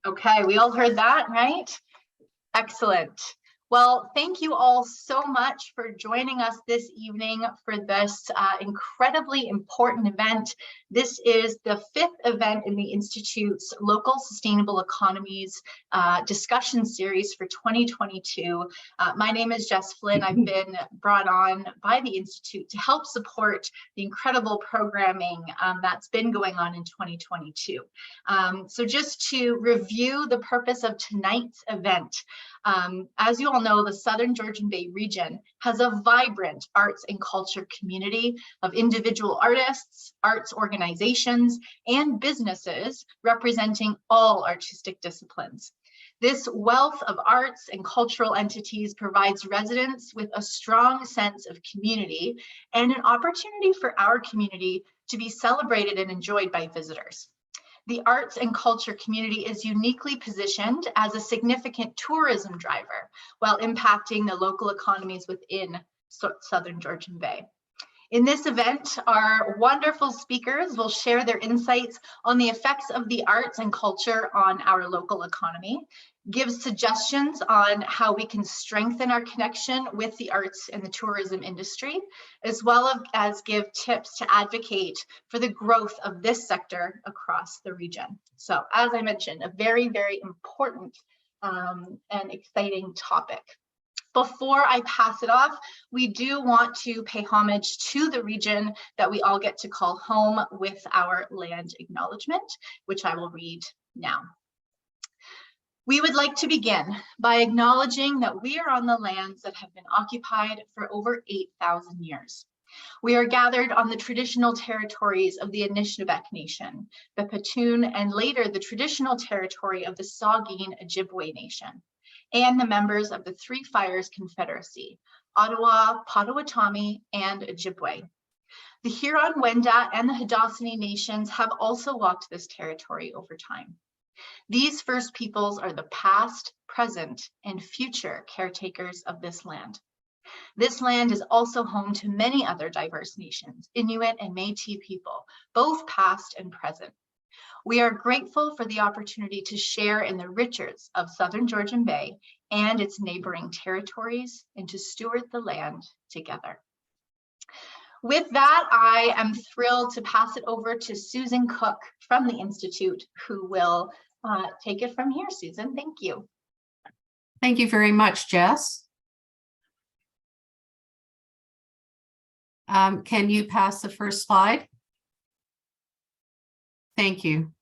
Okay, we all heard that, right? Excellent. Well, thank you all so much for joining us this evening for this incredibly important event. This is the 5th event in the Institute's Local Sustainable Economies discussion series for 2022. My name is Jess Flynn. I've been brought on by the Institute to help support the incredible programming that's been going on in 2022. So just to review the purpose of tonight's event, as you all know, the Southern Georgian Bay region has a vibrant arts and culture community of individual artists, arts organizations, and businesses representing all artistic disciplines. This wealth of arts and cultural entities provides residents with a strong sense of community and an opportunity for our community to be celebrated and enjoyed by visitors. The arts and culture community is uniquely positioned as a significant tourism driver while impacting the local economies within Southern Georgian Bay. In this event, our wonderful speakers will share their insights on the effects of the arts and culture on our local economy, give suggestions on how we can strengthen our connection with the arts and the tourism industry, as well as give tips to advocate for the growth of this sector across the region. So, as I mentioned, a very, very important and exciting topic. Before I pass it off, we do want to pay homage to the region that we all get to call home with our land acknowledgement, which I will read now. We would like to begin by acknowledging that we are on the lands that have been occupied for over 8,000 years. We are gathered on the traditional territories of the Anishinaabe Nation, the Petun, and later the traditional territory of the Saugeen Ojibwe Nation, and the members of the Three Fires Confederacy, Ottawa, Potawatomi, and Ojibwe. The Huron-Wendat and the Haudenosaunee nations have also walked this territory over time. These First Peoples are the past, present, and future caretakers of this land. This land is also home to many other diverse nations, Inuit and Métis people, both past and present. We are grateful for the opportunity to share in the riches of Southern Georgian Bay and its neighboring territories and to steward the land together. With that, I am thrilled to pass it over to Susan Cook from the Institute, who will take it from here. Susan, thank you. Thank you very much, Jess. Can you pass the first slide? Thank you.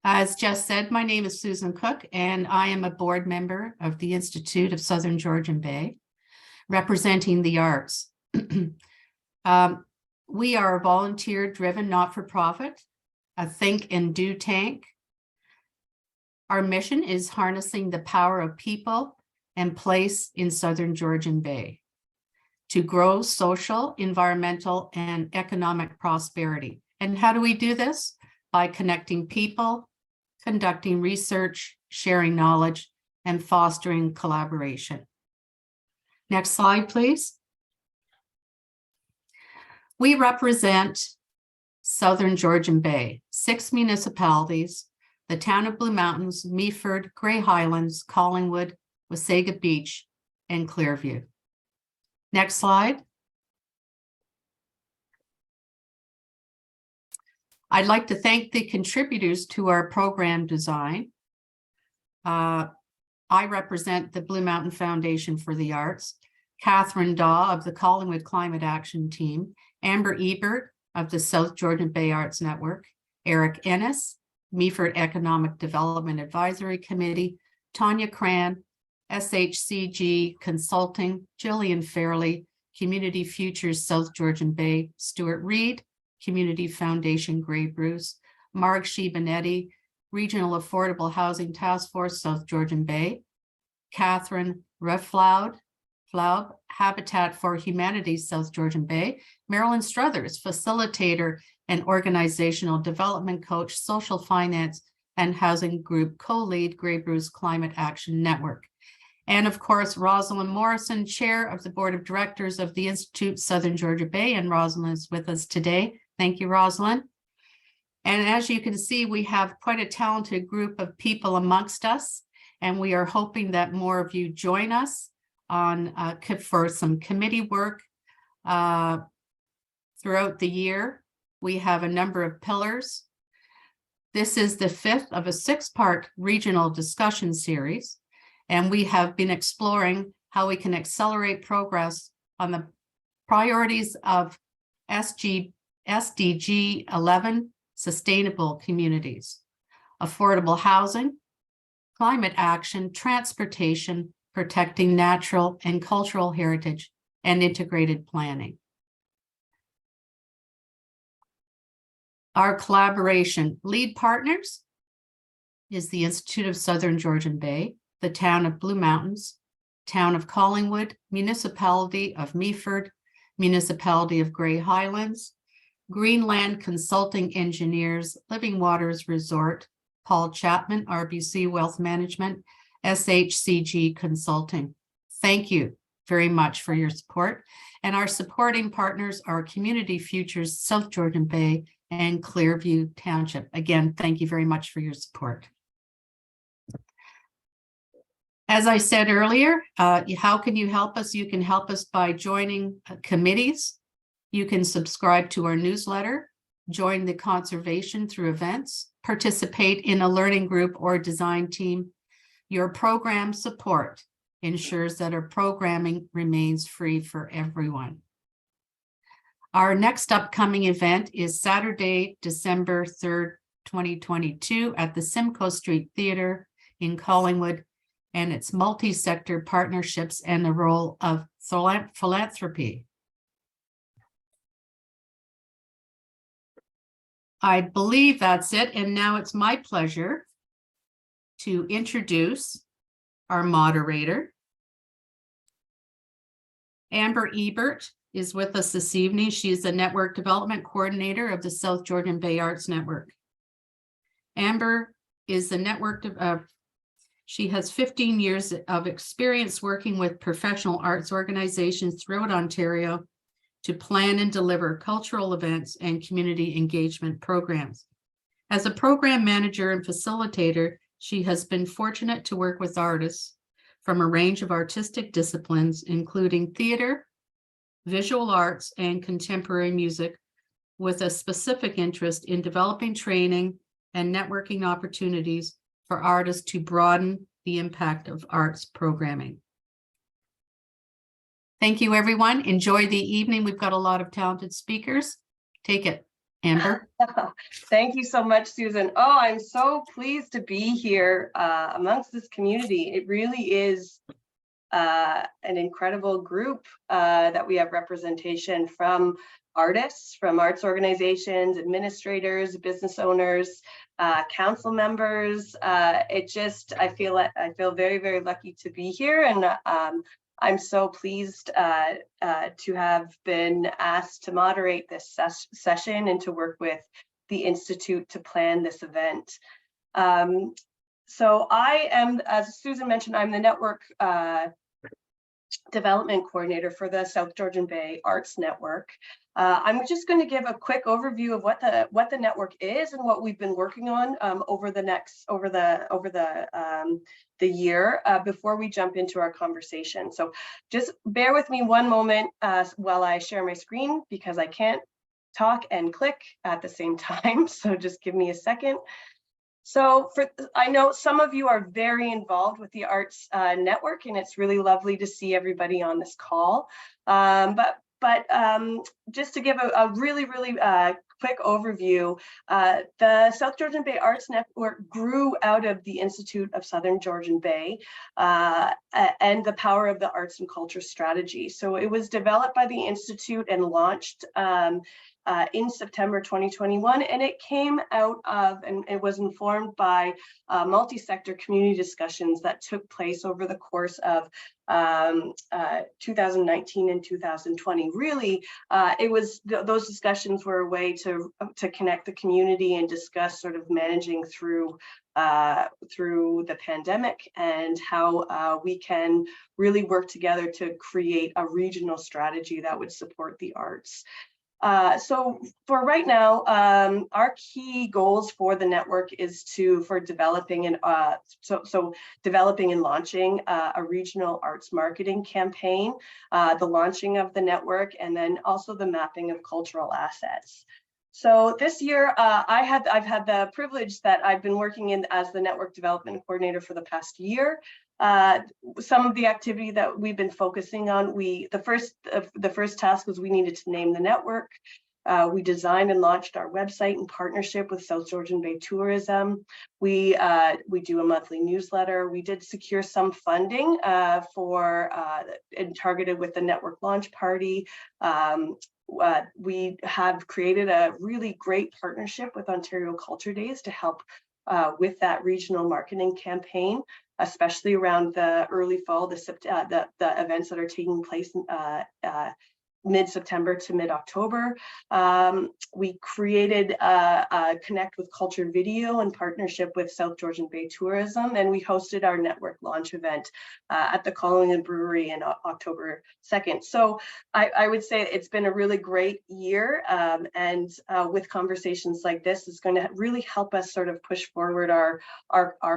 As Jess said, my name is Susan Cook, and I am a board member of the Institute of Southern Georgian Bay, representing the arts. We are a volunteer-driven, not-for-profit, a think and do tank. Our mission is harnessing the power of people and place in Southern Georgian Bay to grow social, environmental, and economic prosperity. And how do we do this? By connecting people, conducting research, sharing knowledge, and fostering collaboration. Next slide, please. We represent Southern Georgian Bay, 6 municipalities, the town of Blue Mountains, Meaford, Grey Highlands, Collingwood, Wasaga Beach, and Clearview. Next slide. I'd like to thank the contributors to our program design. I represent the Blue Mountain Foundation for the Arts, Catherine Daw of the Collingwood Climate Action Team, Amber Ebert of the South Georgian Bay Arts Network, Eric Ennis, Meaford Economic Development Advisory Committee, Tanya Cran, SHCG Consulting, Jillian Fairley, Community Futures South Georgian Bay, Stuart Reed, Community Foundation Grey Bruce, Marg Shibanetti, Regional Affordable Housing Task Force South Georgian Bay, Catherine Reflaud, Habitat for Humanity South Georgian Bay, Marilyn Struthers, Facilitator and Organizational Development Coach, Social Finance and Housing Group Co-Lead, Grey Bruce Climate Action Network. And of course, Rosalind Morrison, Chair of the Board of Directors of the Institute Southern Georgia Bay, and Rosalind is with us today. Thank you, Rosalind. And as you can see, we have quite a talented group of people amongst us, and we are hoping that more of you join us on for some committee work throughout the year. We have a number of pillars. This is the 5th of a 6-part regional discussion series, and we have been exploring how we can accelerate progress on the priorities of SDG 11, sustainable communities, affordable housing, climate action, transportation, protecting natural and cultural heritage, and integrated planning. Our collaboration lead partners is the Institute of Southern Georgian Bay, the Town of Blue Mountains, Town of Collingwood, Municipality of Meaford, Municipality of Grey Highlands, Greenland Consulting Engineers, Living Waters Resort, Paul Chapman, RBC Wealth Management, SHCG Consulting. Thank you very much for your support. And our supporting partners are Community Futures, South Georgian Bay, and Clearview Township. Again, thank you very much for your support. As I said earlier, how can you help us? You can help us by joining committees. You can subscribe to our newsletter, join the conservation through events, participate in a learning group or design team. Your program support ensures that our programming remains free for everyone. Our next upcoming event is Saturday, December 3rd, 2022 at the Simcoe Street Theatre in Collingwood, and it's multi-sector partnerships and the role of philanthropy. I believe that's it, and now it's my pleasure to introduce our moderator. Amber Ebert is with us this evening. She is the Network Development Coordinator of the South Georgian Bay Arts Network. Amber is the network of, she has 15 years of experience working with professional arts organizations throughout Ontario to plan and deliver cultural events and community engagement programs. As a program manager and facilitator, she has been fortunate to work with artists from a range of artistic disciplines, including theater, visual arts, and contemporary music, with a specific interest in developing training and networking opportunities for artists to broaden the impact of arts programming. Thank you, everyone. Enjoy the evening. We've got a lot of talented speakers. Take it, Amber. Thank you so much, Susan. Oh, I'm so pleased to be here amongst this community. It really is an incredible group that we have representation from artists, from arts organizations, administrators, business owners, council members. I feel very, very lucky to be here, and I'm so pleased to have been asked to moderate this session and to work with the Institute to plan this event. So I am, as Susan mentioned, I'm the Network Development Coordinator for the South Georgian Bay Arts Network. I'm just going to give a quick overview of what the network is and what we've been working on over the year before we jump into our conversation. So just bear with me one moment while I share my screen, because I can't talk and click at the same time. So just give me a second. So I know some of you are very involved with the Arts Network, and it's really lovely to see everybody on this call. But just to give a really quick overview, the South Georgian Bay Arts Network grew out of the Institute of Southern Georgian Bay and the Power of the Arts and Culture strategy. So it was developed by the Institute and launched in September 2021, and it came out of, and it was informed by multi-sector community discussions that took place over the course of 2019 and 2020. Really, it was those discussions were a way to connect the community and discuss sort of managing through the pandemic and how we can really work together to create a regional strategy that would support the arts. So for right now, our key goals for the network is for developing and developing and launching a regional arts marketing campaign, the launching of the network, and then also the mapping of cultural assets. So this year, I've had the privilege that I've been working in as the network development coordinator for the past year. Some of the activity that we've been focusing on, the first task was we needed to name the network. We designed and launched our website in partnership with South Georgian Bay Tourism. We do a monthly newsletter. We did secure some funding and targeted with the network launch party. We have created a really great partnership with Ontario Culture Days to help with that regional marketing campaign, especially around the early fall, the events that are taking place mid-September to mid-October. We created a Connect with Culture video in partnership with South Georgian Bay Tourism, and we hosted our network launch event at the Collingwood Brewery in October 2nd. So I would say it's been a really great year, and with conversations like this, it's going to really help us sort of push forward our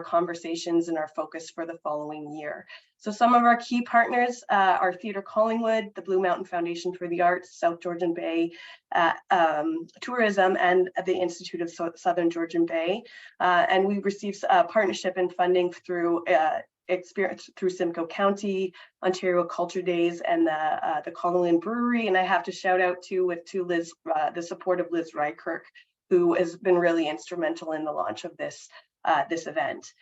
conversations and our focus for the following year. So some of our key partners are Theatre Collingwood, the Blue Mountain Foundation for the Arts, South Georgian Bay Tourism, and the Institute of Southern Georgian Bay. And we received partnership and funding through Simcoe County, Ontario Culture Days, and the Collingwood Brewery. And I have to shout out to Liz, the support of Liz Rykirk, who has been really instrumental in the launch of this event.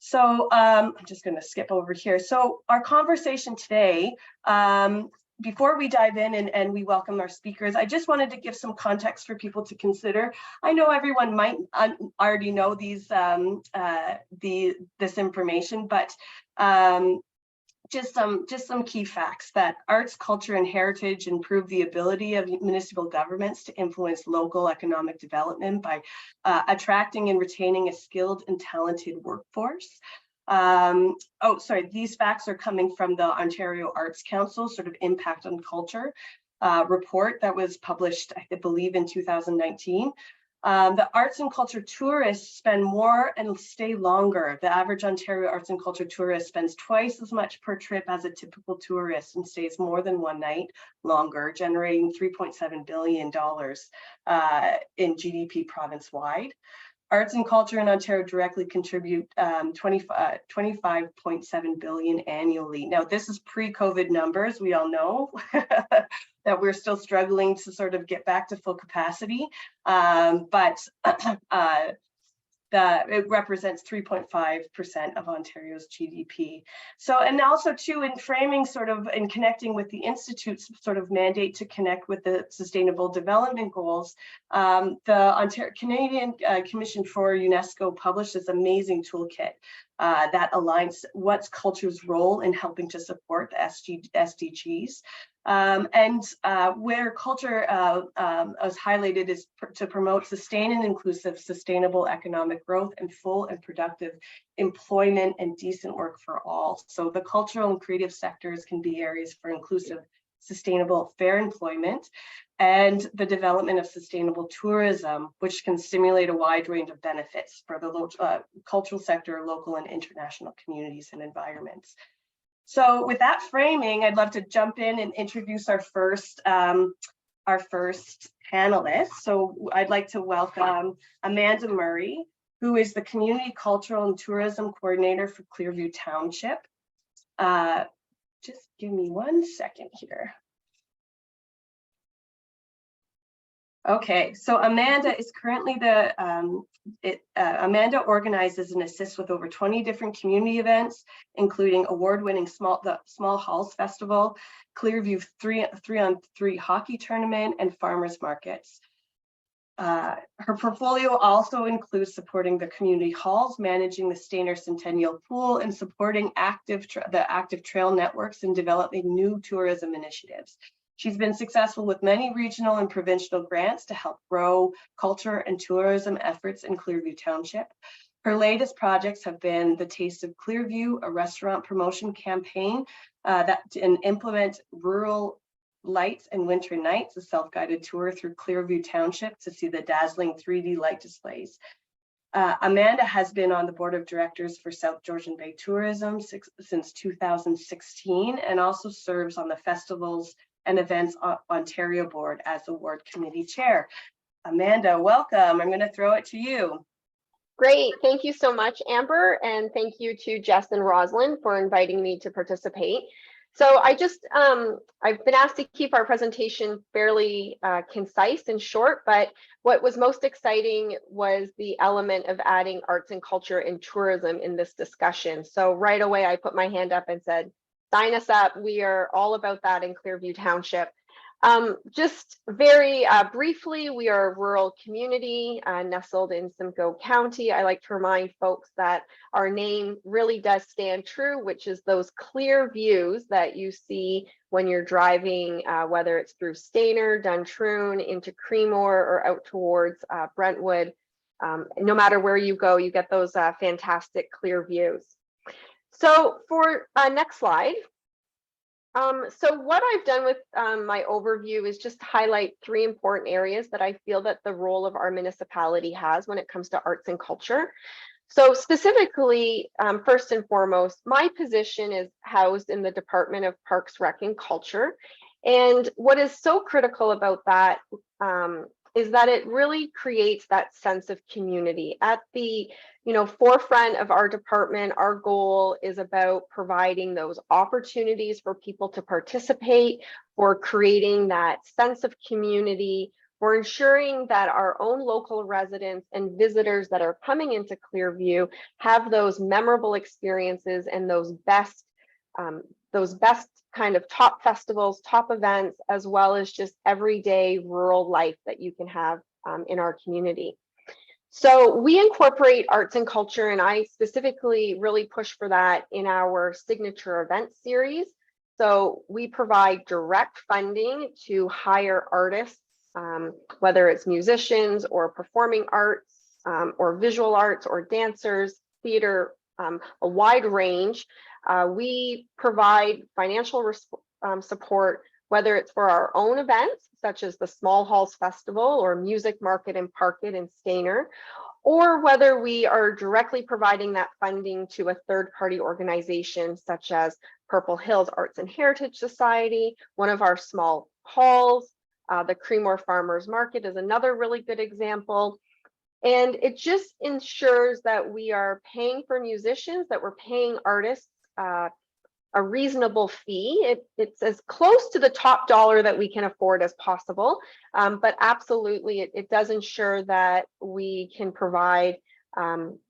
So I'm just going to skip over here. So our conversation today, before we dive in and we welcome our speakers, I just wanted to give some context for people to consider. I know everyone might already know this information, but just some key facts that arts, culture, and heritage improve the ability of municipal governments to influence local economic development by attracting and retaining a skilled and talented workforce. These facts are coming from the Ontario Arts Council sort of impact on culture report that was published, I believe, in 2019. The arts and culture tourists spend more and stay longer. The average Ontario arts and culture tourist spends twice as much per trip as a typical tourist and stays more than one night longer, generating $3.7 billion in GDP province-wide. Arts and culture in Ontario directly contribute 25.7 billion annually. Now, this is pre-COVID numbers. We all know that we're still struggling to sort of get back to full capacity, but it represents 3.5% of Ontario's GDP. So, and also too, in framing sort of and connecting with the Institute's sort of mandate to connect with the Sustainable Development Goals, the Canadian Commission for UNESCO published this amazing toolkit that aligns what's culture's role in helping to support the SDGs. Where culture is highlighted is to promote sustained and inclusive sustainable economic growth and full and productive employment and decent work for all. So the cultural and creative sectors can be areas for inclusive, sustainable, fair employment, and the development of sustainable tourism, which can stimulate a wide range of benefits for the cultural sector, local and international communities and environments. So with that framing, I'd love to jump in and introduce our first panelist. So I'd like to welcome Amanda Murray, who is the Community Cultural and Tourism Coordinator for Clearview Township. Just give me 1 second here. Okay, so Amanda is currently Amanda organizes and assists with over 20 different community events, including award-winning the Small Halls Festival, Clearview 3-on-3 hockey tournament, and farmers markets. Her portfolio also includes supporting the community halls, managing the Stainer Centennial Pool, and supporting the active trail networks and developing new tourism initiatives. She's been successful with many regional and provincial grants to help grow culture and tourism efforts in Clearview Township. Her latest projects have been the Taste of Clearview, a restaurant promotion campaign that implement rural Lights and Winter Nights, a self-guided tour through Clearview Township to see the dazzling 3D light displays. Amanda has been on the board of directors for South Georgian Bay Tourism since 2016 and also serves on the Festivals and Events Ontario board as award committee chair. Amanda, welcome. I'm going to throw it to you. Great. Thank you so much, Amber. And thank you to Jess and Rosalind for inviting me to participate. So I've been asked to keep our presentation fairly concise and short, but what was most exciting was the element of adding arts and culture and tourism in this discussion. So right away, I put my hand up and said, sign us up. We are all about that in Clearview Township. Just very briefly, we are a rural community nestled in Simcoe County. I like to remind folks that our name really does stand true, which is those clear views that you see when you're driving, whether it's through Stayner, Duntroon, into Creemore, or out towards Brentwood. No matter where you go, you get those fantastic clear views. So for next slide. So what I've done with my overview is just highlight 3 important areas that I feel that the role of our municipality has when it comes to arts and culture. So specifically, first and foremost, my position is housed in the Department of Parks, Rec, and Culture. And what is so critical about that is that it really creates that sense of community. At the forefront of our department, our goal is about providing those opportunities for people to participate, for creating that sense of community, for ensuring that our own local residents and visitors that are coming into Clearview have those memorable experiences and those best kind of top festivals, top events, as well as just everyday rural life that you can have in our community. So we incorporate arts and culture, and I specifically really push for that in our signature event series. So we provide direct funding to hire artists, whether it's musicians or performing arts or visual arts or dancers, theater, a wide range. We provide financial support, whether it's for our own events, such as the Small Halls Festival or Music Market and Parket in Stayner, or whether we are directly providing that funding to a third-party organization, such as Purple Hills Arts and Heritage Society, one of our small halls. The Creemore Farmers Market is another really good example. And it just ensures that we are paying for musicians, that we're paying artists a reasonable fee. It's as close to the top dollar that we can afford as possible, but absolutely it does ensure that we can provide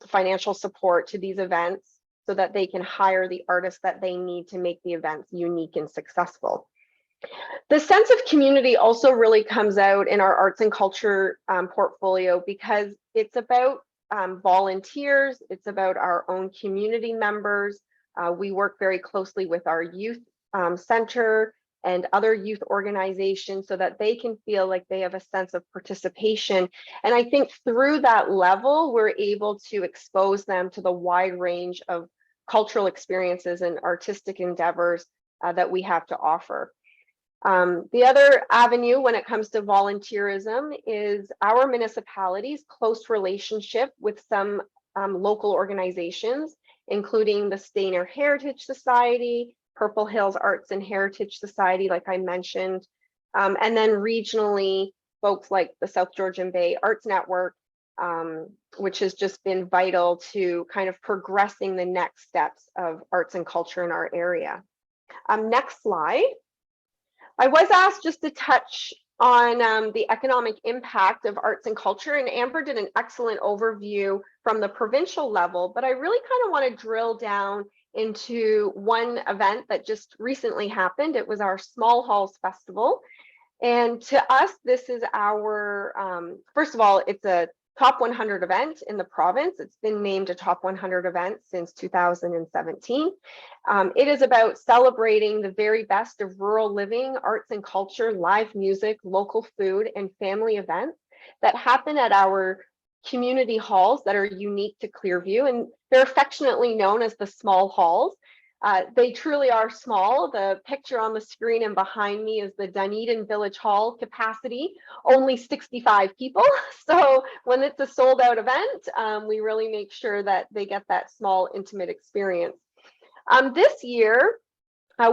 financial support to these events so that they can hire the artists that they need to make the events unique and successful. The sense of community also really comes out in our arts and culture portfolio, because it's about volunteers, it's about our own community members. We work very closely with our youth center and other youth organizations so that they can feel like they have a sense of participation. And I think through that level, we're able to expose them to the wide range of cultural experiences and artistic endeavors that we have to offer. The other avenue when it comes to volunteerism is our municipality's close relationship with some local organizations, including the Stayner Heritage Society, Purple Hills Arts and Heritage Society, like I mentioned, and then regionally, folks like the South Georgian Bay Arts Network, which has just been vital to kind of progressing the next steps of arts and culture in our area. Next slide. I was asked just to touch on the economic impact of arts and culture, and Amber did an excellent overview from the provincial level, but I really kind of want to drill down into one event that just recently happened. It was our Small Halls Festival, and to us, this is our, first of all, it's a top 100 event in the province. It's been named a top 100 event since 2017. It is about celebrating the very best of rural living, arts and culture, live music, local food, and family events that happen at our community halls that are unique to Clearview, and they're affectionately known as the Small Halls. They truly are small. The picture on the screen and behind me is the Dunedin Village Hall capacity, only 65 people. So when it's a sold out event, we really make sure that they get that small, intimate experience. This year,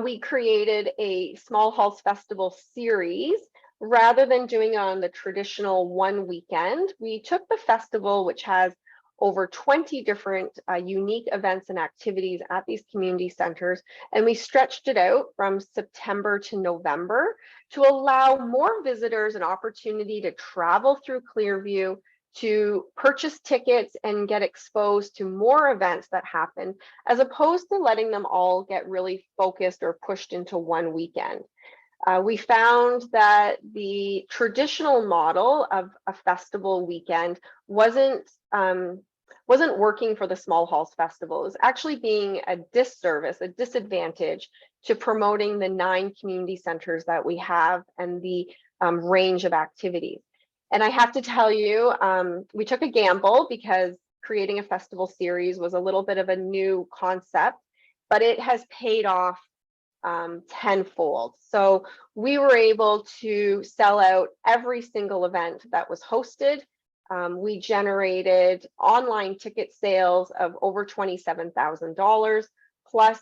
we created a Small Halls Festival series. Rather than doing it on the traditional one weekend, we took the festival, which has over 20 different unique events and activities at these community centers, and we stretched it out from September to November to allow more visitors an opportunity to travel through Clearview, to purchase tickets and get exposed to more events that happen, as opposed to letting them all get really focused or pushed into one weekend. We found that the traditional model of a festival weekend wasn't working for the Small Halls Festival. It was actually being a disservice, a disadvantage to promoting the 9 community centers that we have and the range of activities. And I have to tell you, we took a gamble because creating a festival series was a little bit of a new concept, but it has paid off tenfold. So we were able to sell out every single event that was hosted. We generated online ticket sales of over $27,000, plus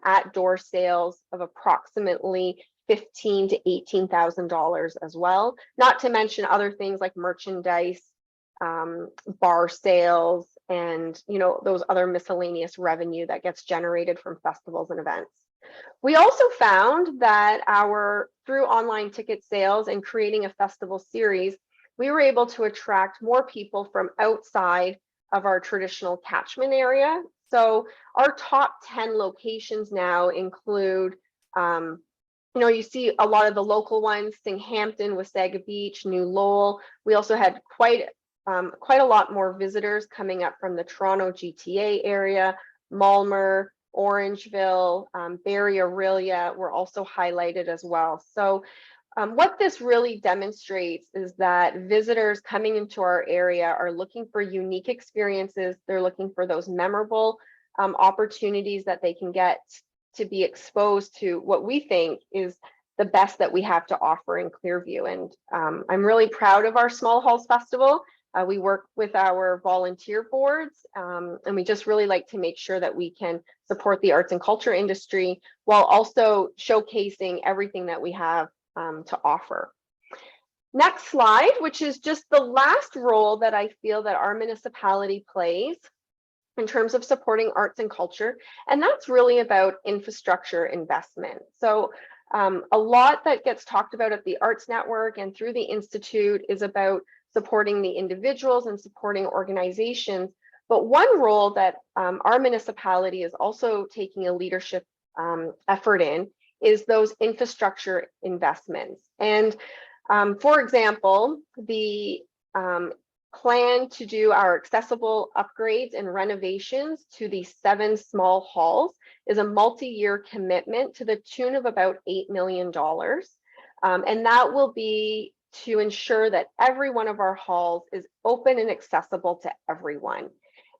at-door sales of approximately $15,000 to $18,000 as well. Not to mention other things like merchandise, bar sales, and those other miscellaneous revenue that gets generated from festivals and events. We also found that through online ticket sales and creating a festival series, we were able to attract more people from outside of our traditional catchment area. So our top 10 locations now include, you see a lot of the local ones: Singhampton, Wasaga Beach, New Lowell. We also had quite a lot more visitors coming up from the Toronto GTA area, Malmer, Orangeville, Barrie, Aurelia were also highlighted as well. So what this really demonstrates is that visitors coming into our area are looking for unique experiences. They're looking for those memorable opportunities that they can get to be exposed to what we think is the best that we have to offer in Clearview. And I'm really proud of our Small Halls Festival. We work with our volunteer boards, and we just really like to make sure that we can support the arts and culture industry while also showcasing everything that we have to offer. Next slide, which is just the last role that I feel that our municipality plays in terms of supporting arts and culture, and that's really about infrastructure investment. So a lot that gets talked about at the Arts Network and through the Institute is about supporting the individuals and supporting organizations. But one role that our municipality is also taking a leadership effort in is those infrastructure investments. And for example, the plan to do our accessible upgrades and renovations to the 7 small halls is a multi-year commitment to the tune of about $8 million. And that will be to ensure that every one of our halls is open and accessible to everyone.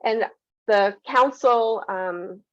And the council,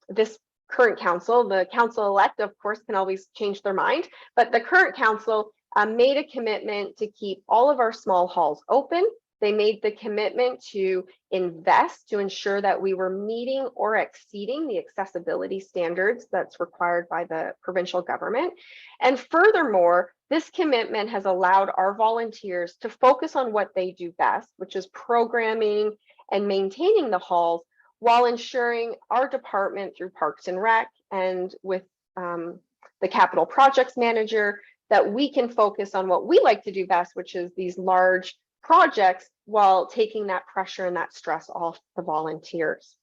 this current council, the council-elect, of course, can always change their mind, but the current council made a commitment to keep all of our small halls open. They made the commitment to invest to ensure that we were meeting or exceeding the accessibility standards that's required by the provincial government. And furthermore, this commitment has allowed our volunteers to focus on what they do best, which is programming and maintaining the halls, while ensuring our department through Parks and Rec and with the capital projects manager, that we can focus on what we like to do best, which is these large projects, while taking that pressure and that stress off the volunteers.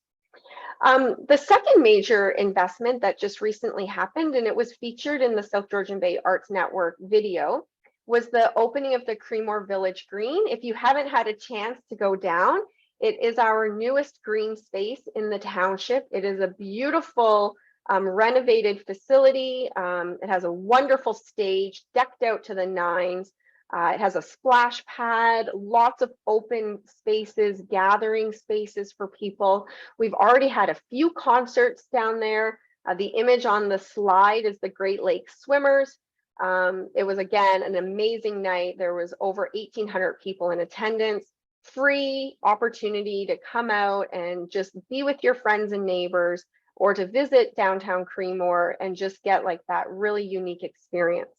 The second major investment that just recently happened, and it was featured in the South Georgian Bay Arts Network video, was the opening of the Creemore Village Green. If you haven't had a chance to go down, it is our newest green space in the township. It is a beautiful renovated facility. It has a wonderful stage decked out to the nines. It has a splash pad, lots of open spaces, gathering spaces for people. We've already had a few concerts down there. The image on the slide is the Great Lakes swimmers. It was, again, an amazing night. There was over 1,800 people in attendance, free opportunity to come out and just be with your friends and neighbors, or to visit downtown Creemore and just get like that really unique experience.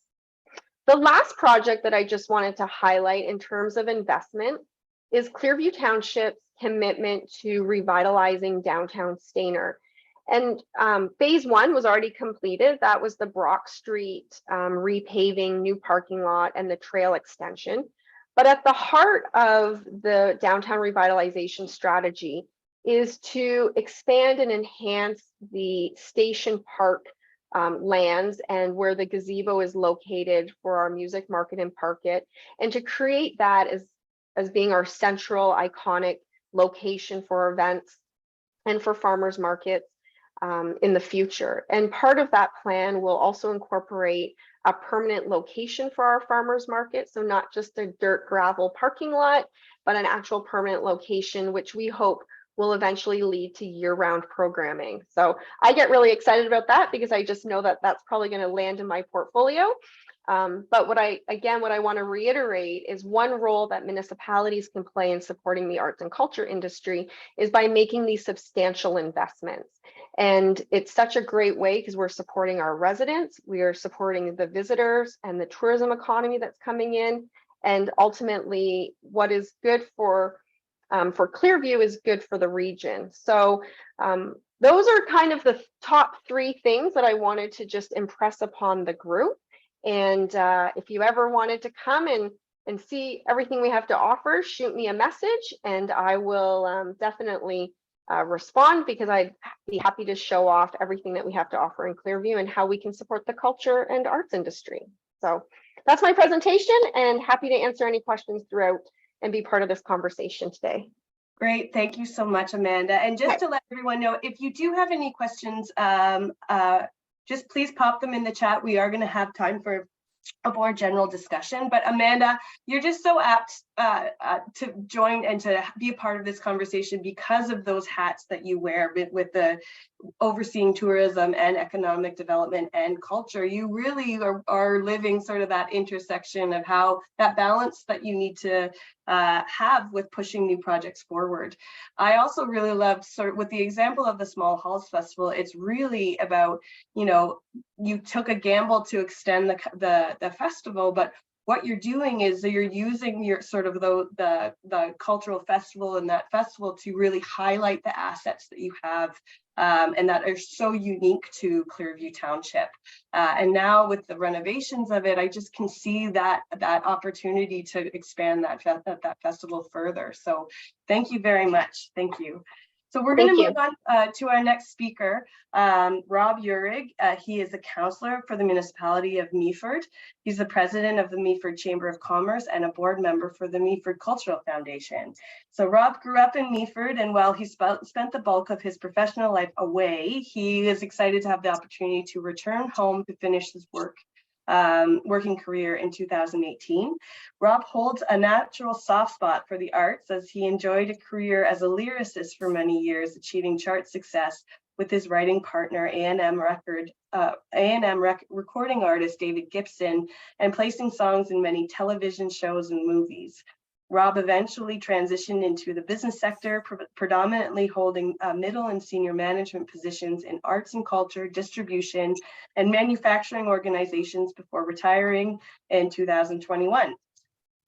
The last project that I just wanted to highlight in terms of investment is Clearview Township's commitment to revitalizing downtown Stayner. And phase 1 was already completed. That was the Brock Street repaving, new parking lot, and the trail extension. But at the heart of the downtown revitalization strategy is to expand and enhance the Station Park lands and where the gazebo is located for our music market and parket, and to create that as being our central iconic location for events and for farmers markets in the future. And part of that plan will also incorporate a permanent location for our farmers market. So not just a dirt gravel parking lot, but an actual permanent location, which we hope will eventually lead to year-round programming. So I get really excited about that because I just know that that's probably going to land in my portfolio. But what I want to reiterate is one role that municipalities can play in supporting the arts and culture industry is by making these substantial investments. And it's such a great way because we're supporting our residents, we are supporting the visitors and the tourism economy that's coming in. And ultimately, what is good for Clearview is good for the region. So those are kind of the top 3 things that I wanted to just impress upon the group. And if you ever wanted to come and see everything we have to offer, shoot me a message and I will definitely respond, because I'd be happy to show off everything that we have to offer in Clearview and how we can support the culture and arts industry. So that's my presentation, and happy to answer any questions throughout and be part of this conversation today. Great, thank you so much, Amanda. And just to let everyone know, if you do have any questions, just please pop them in the chat. We are going to have time for a more general discussion. But Amanda, you're just so apt to join and to be a part of this conversation because of those hats that you wear with the overseeing tourism and economic development and culture. You really are living sort of that intersection of how that balance that you need to have with pushing new projects forward. I also really loved, sort of with the example of the Small Halls Festival, it's really about, you know, you took a gamble to extend the festival, but what you're doing is you're using your sort of the cultural festival and that festival to really highlight the assets that you have and that are so unique to Clearview Township. And now with the renovations of it, I just can see that opportunity to expand that festival further. So thank you very much. Thank you. So we're going to move on to our next speaker, Rob Uhrig. He is a councillor for the municipality of Meaford. He's the president of the Meaford Chamber of Commerce and a board member for the Meaford Cultural Foundation. So Rob grew up in Meaford, and while he spent the bulk of his professional life away, he is excited to have the opportunity to return home to finish his working career in 2018. Rob holds a natural soft spot for the arts, as he enjoyed a career as a lyricist for many years, achieving chart success with his writing partner, A&M recording artist David Gibson, and placing songs in many television shows and movies. Rob eventually transitioned into the business sector, predominantly holding middle and senior management positions in arts and culture, distribution, and manufacturing organizations before retiring in 2021.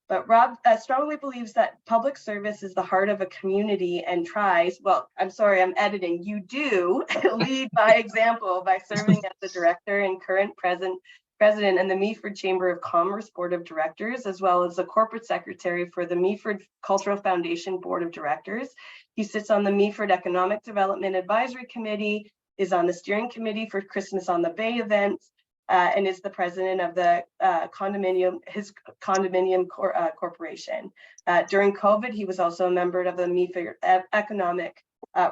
But Rob strongly believes that public service is the heart of a community and tries, well, I'm sorry, I'm editing, you do lead by example by serving as the director and current president and the Meaford Chamber of Commerce Board of Directors, as well as the corporate secretary for the Meaford Cultural Foundation Board of Directors. He sits on the Meaford Economic Development Advisory Committee, is on the steering committee for Christmas on the Bay events, and is the president of the condominium corporation. During COVID, he was also a member of the Meaford Economic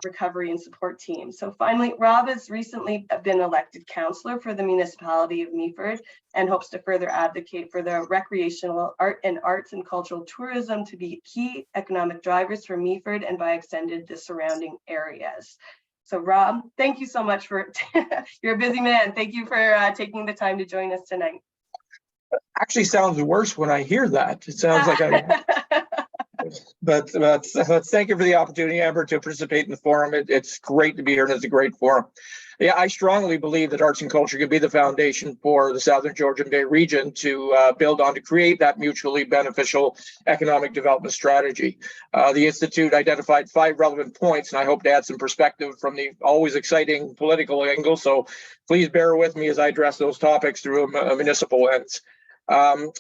Recovery and Support Team. So finally, Rob has recently been elected councillor for the municipality of Meaford and hopes to further advocate for the recreational arts and cultural tourism to be key economic drivers for Meaford and by extended the surrounding areas. So Rob, thank you so much for, you're a busy man. Thank you for taking the time to join us tonight. Actually sounds worse when I hear that. It sounds like but thank you for the opportunity, Amber, to participate in the forum. It's great to be here, and it's a great forum. Yeah, I strongly believe that arts and culture can be the foundation for the Southern Georgian Bay region to build on, to create that mutually beneficial economic development strategy. The Institute identified 5 relevant points, and I hope to add some perspective from the always exciting political angle. So please bear with me as I address those topics through a municipal lens.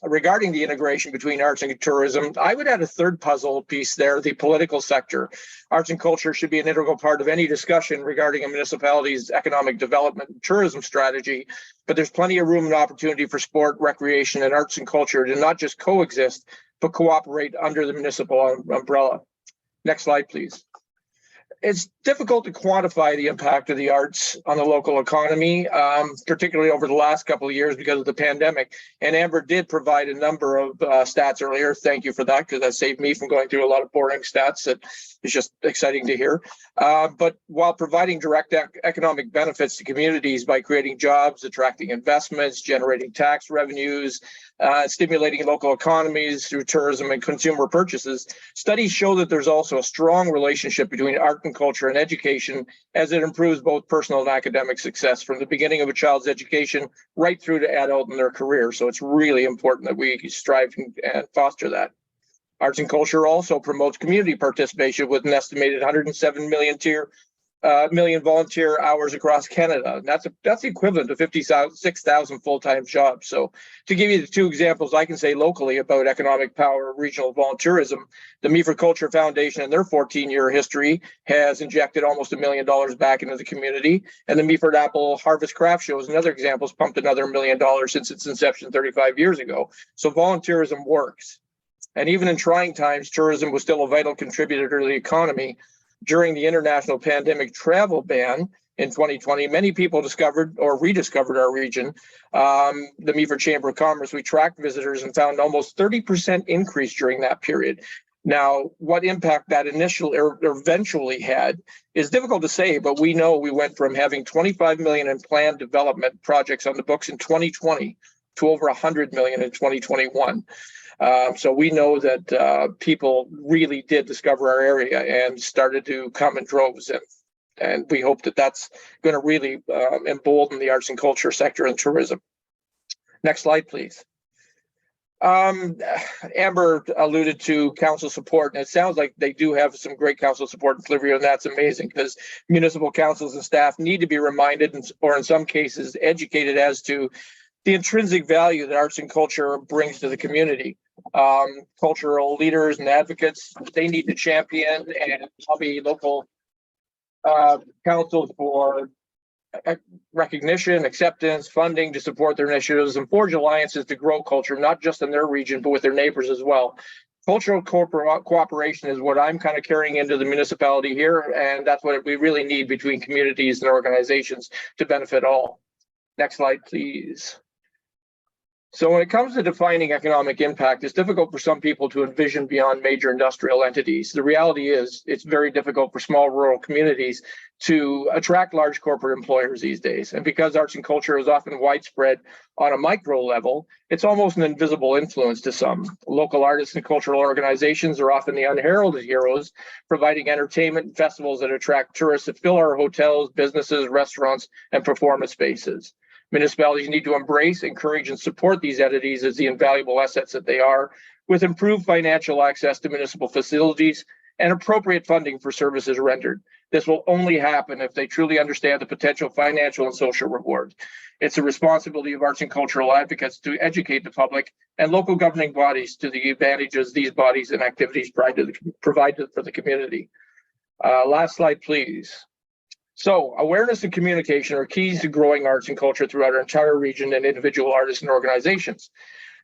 Regarding the integration between arts and tourism, I would add a third puzzle piece there, the political sector. Arts and culture should be an integral part of any discussion regarding a municipality's economic development and tourism strategy, but there's plenty of room and opportunity for sport, recreation, and arts and culture to not just coexist, but cooperate under the municipal umbrella. Next slide, please. It's difficult to quantify the impact of the arts on the local economy, particularly over the last couple of years because of the pandemic. And Amber did provide a number of stats earlier. Thank you for that, because that saved me from going through a lot of boring stats. That is just exciting to hear. But while providing direct economic benefits to communities by creating jobs, attracting investments, generating tax revenues, stimulating local economies through tourism and consumer purchases, studies show that there's also a strong relationship between art and culture and education, as it improves both personal and academic success from the beginning of a child's education right through to adult in their career. So it's really important that we strive and foster that. Arts and culture also promotes community participation with an estimated 107 million volunteer hours across Canada. And that's the equivalent to 56,000 full-time jobs. So to give you the 2 examples I can say locally about economic power of regional volunteerism, the Meaford Culture Foundation in their 14-year history has injected almost $1 million back into the community. And the Meaford Apple Harvest Craft Show is another example, has pumped another $1 million since its inception 35 years ago. So volunteerism works. And even in trying times, tourism was still a vital contributor to the economy. During the international pandemic travel ban in 2020, many people discovered or rediscovered our region. The Meaford Chamber of Commerce, we tracked visitors and found almost 30% increase during that period. Now, what impact that initial or eventually had is difficult to say, but we know we went from having 25 million in planned development projects on the books in 2020 to over 100 million in 2021. So we know that people really did discover our area and started to come in droves, and we hope that that's going to really embolden the arts and culture sector and tourism. Next slide, please. Amber alluded to council support, and it sounds like they do have some great council support in Clivio, and that's amazing, because municipal councils and staff need to be reminded, or in some cases educated, as to the intrinsic value that arts and culture brings to the community. Cultural leaders and advocates, they need to champion and lobby local councils for recognition, acceptance, funding to support their initiatives, and forge alliances to grow culture, not just in their region, but with their neighbors as well. Cultural cooperation is what I'm kind of carrying into the municipality here, and that's what we really need between communities and organizations to benefit all. Next slide, please. So when it comes to defining economic impact, it's difficult for some people to envision beyond major industrial entities. The reality is it's very difficult for small rural communities to attract large corporate employers these days. And because arts and culture is often widespread on a micro level, it's almost an invisible influence to some. Local artists and cultural organizations are often the unheralded heroes, providing entertainment and festivals that attract tourists that fill our hotels, businesses, restaurants, and performance spaces. Municipalities need to embrace, encourage, and support these entities as the invaluable assets that they are, with improved financial access to municipal facilities and appropriate funding for services rendered. This will only happen if they truly understand the potential financial and social reward. It's the responsibility of arts and cultural advocates to educate the public and local governing bodies to the advantages these bodies and activities provide for the community. Last slide, please. So awareness and communication are keys to growing arts and culture throughout our entire region and individual artists and organizations.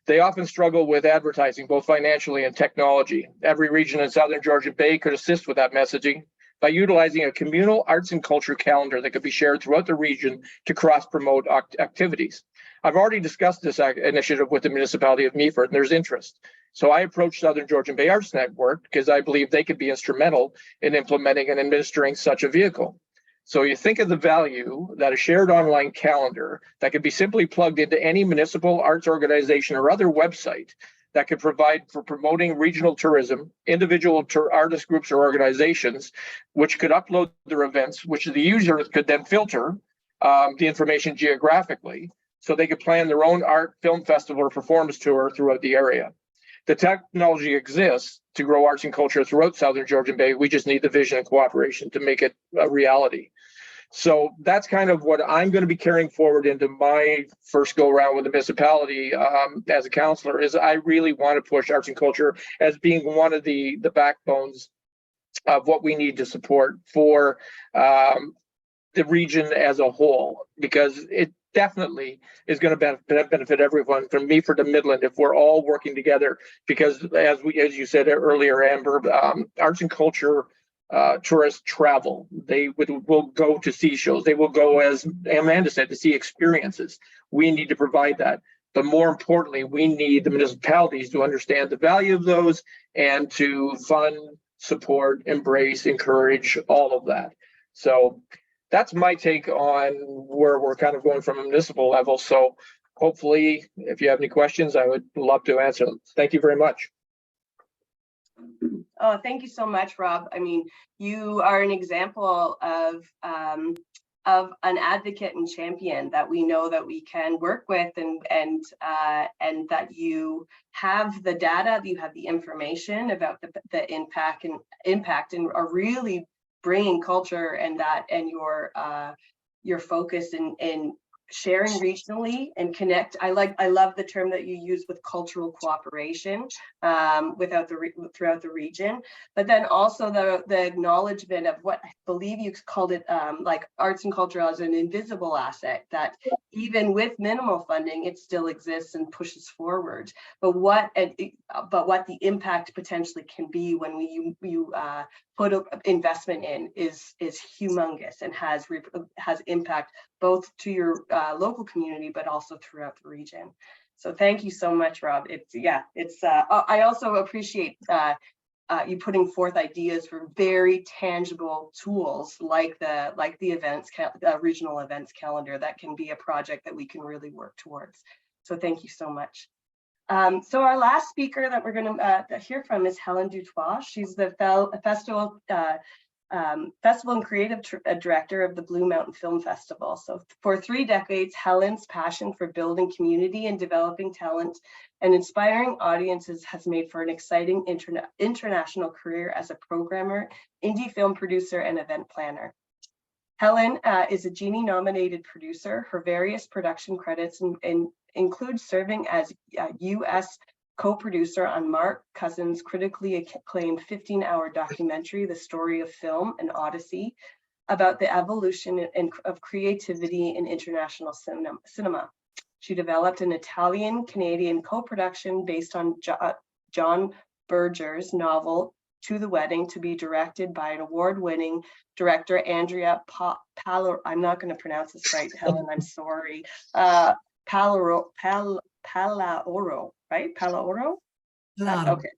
They often struggle with advertising, both financially and technology. Every region in Southern Georgian Bay could assist with that messaging by utilizing a communal arts and culture calendar that could be shared throughout the region to cross-promote activities. I've already discussed this initiative with the municipality of Meaford, and there's interest. So I approached Southern Georgian Bay Arts Network because I believe they could be instrumental in implementing and administering such a vehicle. So you think of the value that a shared online calendar that could be simply plugged into any municipal arts organization or other website that could provide for promoting regional tourism, individual artist groups or organizations, which could upload their events, which the users could then filter the information geographically, so they could plan their own art, film festival, or performance tour throughout the area. The technology exists to grow arts and culture throughout Southern Georgian Bay. We just need the vision and cooperation to make it a reality. So that's kind of what I'm going to be carrying forward into my first go around with the municipality as a councillor. Is I really want to push arts and culture as being one of the backbones of what we need to support for the region as a whole, because it definitely is going to benefit everyone, from Meaford to Midland, if we're all working together. Because as you said earlier, Amber, arts and culture tourists travel. They will go to see shows. They will go, as Amanda said, to see experiences. We need to provide that. But more importantly, we need the municipalities to understand the value of those and to fund, support, embrace, encourage all of that. So that's my take on where we're kind of going from a municipal level. So hopefully, if you have any questions, I would love to answer them. Thank you very much. Oh, thank you so much, Rob. I mean, you are an example of an advocate and champion that we know that we can work with, and that you have the data, you have the information about the impact and are really bringing culture and your focus in sharing regionally and connect. I love the term that you use with cultural cooperation throughout the region, but then also the acknowledgement of what I believe you called it, like arts and culture as an invisible asset that even with minimal funding, it still exists and pushes forward. But what the impact potentially can be when you put investment in is humongous and has impact both to your local community, but also throughout the region. So thank you so much, Rob. I also appreciate you putting forth ideas for very tangible tools like the regional events calendar that can be a project that we can really work towards. So thank you so much. So our last speaker that we're going to hear from is Helen Dutois. She's the festival and creative director of the Blue Mountain Film Festival. So for 3 decades, Helen's passion for building community and developing talent and inspiring audiences has made for an exciting international career as a programmer, indie film producer, and event planner. Helen is a Genie-nominated producer. Her various production credits include serving as a U.S. co-producer on Mark Cousin's critically acclaimed 15-hour documentary, The Story of Film, an Odyssey, about the evolution of creativity in international cinema. She developed an Italian-Canadian co-production based on John Berger's novel, To the Wedding, to be directed by an award-winning director, Andrea I'm not going to pronounce this right, Helen, I'm sorry. Palaoro, right? Palaoro? Okay,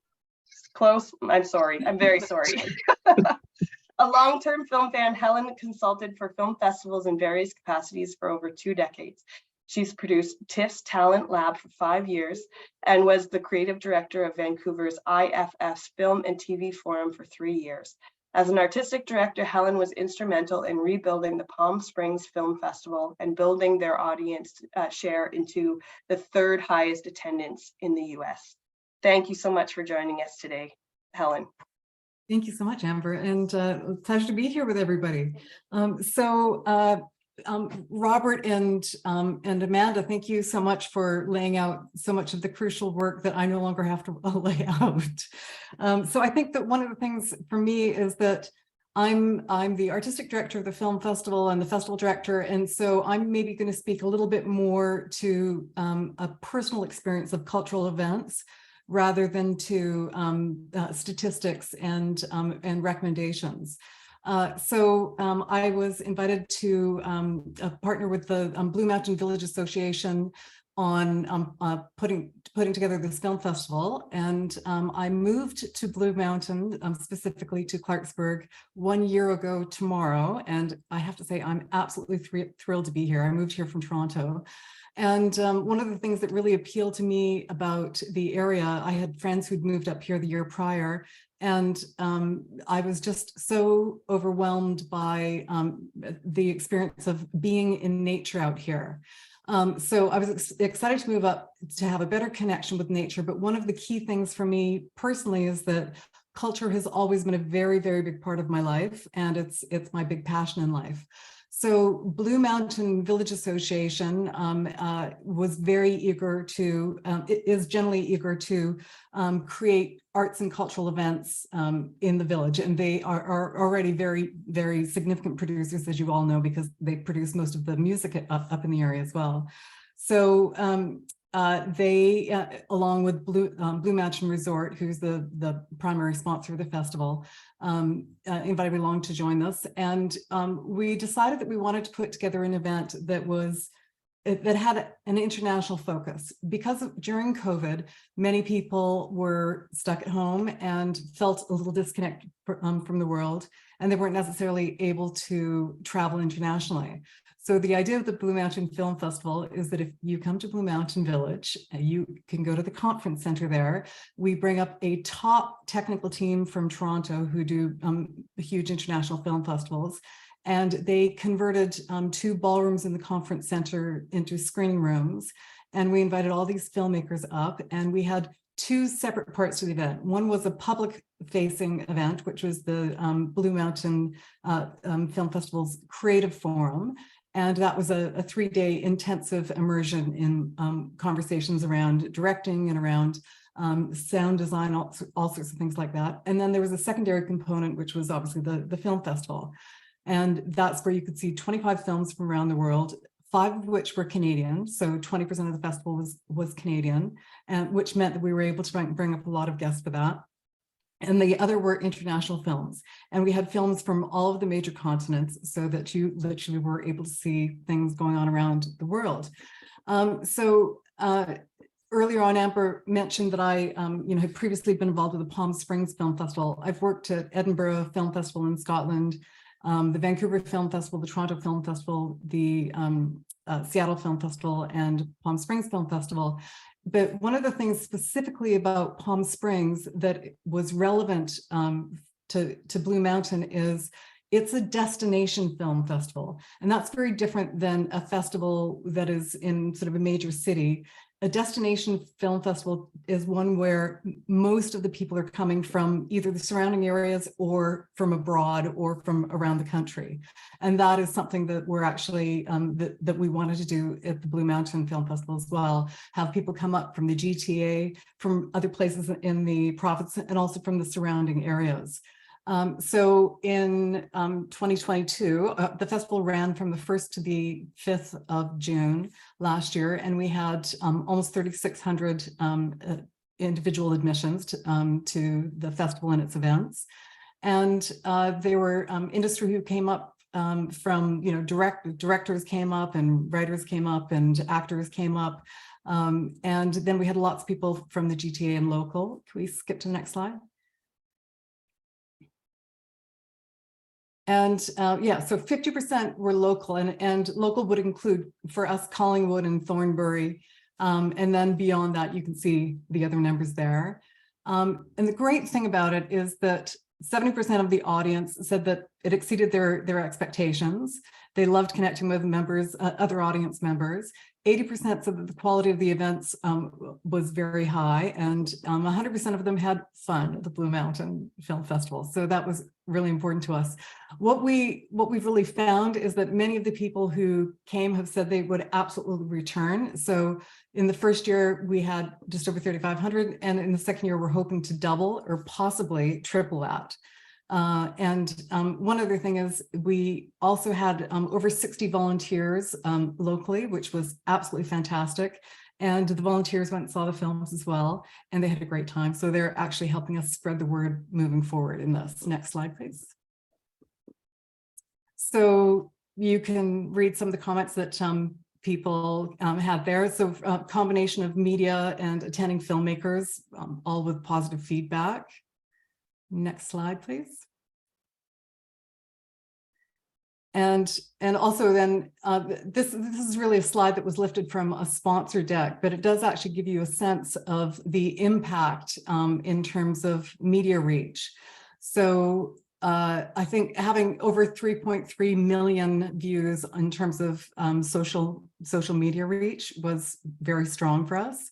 close. I'm sorry. I'm very sorry. A long-term film fan, Helen consulted for film festivals in various capacities for over 2 decades. She's produced TIFF's Talent Lab for 5 years and was the creative director of Vancouver's IFF's Film and TV Forum for 3 years. As an artistic director, Helen was instrumental in rebuilding the Palm Springs Film Festival and building their audience share into the 3rd highest attendance in the US. Thank you so much for joining us today, Helen. Thank you so much, Amber, and pleasure to be here with everybody. Robert and Amanda, thank you so much for laying out so much of the crucial work that I no longer have to lay out. So I think that one of the things for me is that I'm the artistic director of the film festival and the festival director, and so I'm maybe going to speak a little bit more to a personal experience of cultural events rather than to statistics and recommendations. I was invited to partner with the Blue Mountain Village Association on putting together this film festival, and I moved to Blue Mountain, specifically to Clarksburg, 1 year ago tomorrow, and I have to say I'm absolutely thrilled to be here. I moved here from Toronto, and one of the things that really appealed to me about the area, I had friends who'd moved up here the year prior, and I was just so overwhelmed by the experience of being in nature out here. So I was excited to move up to have a better connection with nature. But one of the key things for me personally is that culture has always been a very, very big part of my life, and it's my big passion in life. So Blue Mountain Village Association was very eager to, is generally eager to create arts and cultural events in the village. And they are already very, very significant producers, as you all know, because they produce most of the music up in the area as well. So they, along with Blue Mountain Resort, who's the primary sponsor of the festival, invited me along to join us. And we decided that we wanted to put together an event that had an international focus, because during COVID, many people were stuck at home and felt a little disconnected from the world, and they weren't necessarily able to travel internationally. So the idea of the Blue Mountain Film Festival is that if you come to Blue Mountain Village, you can go to the conference center there. We bring up a top technical team from Toronto who do huge international film festivals. And they converted 2 ballrooms in the conference center into screening rooms. And we invited all these filmmakers up, and we had 2 separate parts to the event. One was a public facing event, which was the Blue Mountain Film Festival's Creative Forum. And that was a 3-day intensive immersion in conversations around directing and around sound design, all sorts of things like that. And then there was a secondary component, which was obviously the film festival. And that's where you could see 25 films from around the world, 5 of which were Canadian. So 20% of the festival was Canadian, and which meant that we were able to bring up a lot of guests for that. And the other were international films. And we had films from all of the major continents, so that you literally were able to see things going on around the world. Earlier on, Amber mentioned that I had previously been involved with the Palm Springs Film Festival. I've worked at Edinburgh Film Festival in Scotland, the Vancouver Film Festival, the Toronto Film Festival, the Seattle Film Festival, and Palm Springs Film Festival. But one of the things specifically about Palm Springs that was relevant to Blue Mountain is it's a destination film festival. And that's very different than a festival that is in sort of a major city. A destination film festival is one where most of the people are coming from either the surrounding areas or from abroad or from around the country. And that is something that we're actually, that we wanted to do at the Blue Mountain Film Festival as well, have people come up from the GTA, from other places in the province, and also from the surrounding areas. So in 2022, the festival ran from the 1st to the 5th of June last year, and we had almost 3,600 individual admissions to the festival and its events. And there were industry who came up from, directors came up, and writers came up, and actors came up. And then we had lots of people from the GTA and local. Can we skip to the next slide? And yeah, so 50% were local, and local would include for us Collingwood and Thornbury. And then beyond that, you can see the other numbers there. And the great thing about it is that 70% of the audience said that it exceeded their expectations. They loved connecting with members, other audience members. 80% said that the quality of the events was very high, and 100% of them had fun at the Blue Mountain Film Festival. So that was really important to us. What we've really found is that many of the people who came have said they would absolutely return. So in the first year, we had just over 3,500, and in the second year, we're hoping to double or possibly triple that. One other thing is we also had over 60 volunteers locally, which was absolutely fantastic. And the volunteers went and saw the films as well, and they had a great time. So they're actually helping us spread the word moving forward in this. Next slide, please. So you can read some of the comments that people had there. So a combination of media and attending filmmakers, all with positive feedback. Next slide, please. And also then this is really a slide that was lifted from a sponsor deck, but it does actually give you a sense of the impact in terms of media reach. So I think having over 3.3 million views in terms of social media reach was very strong for us.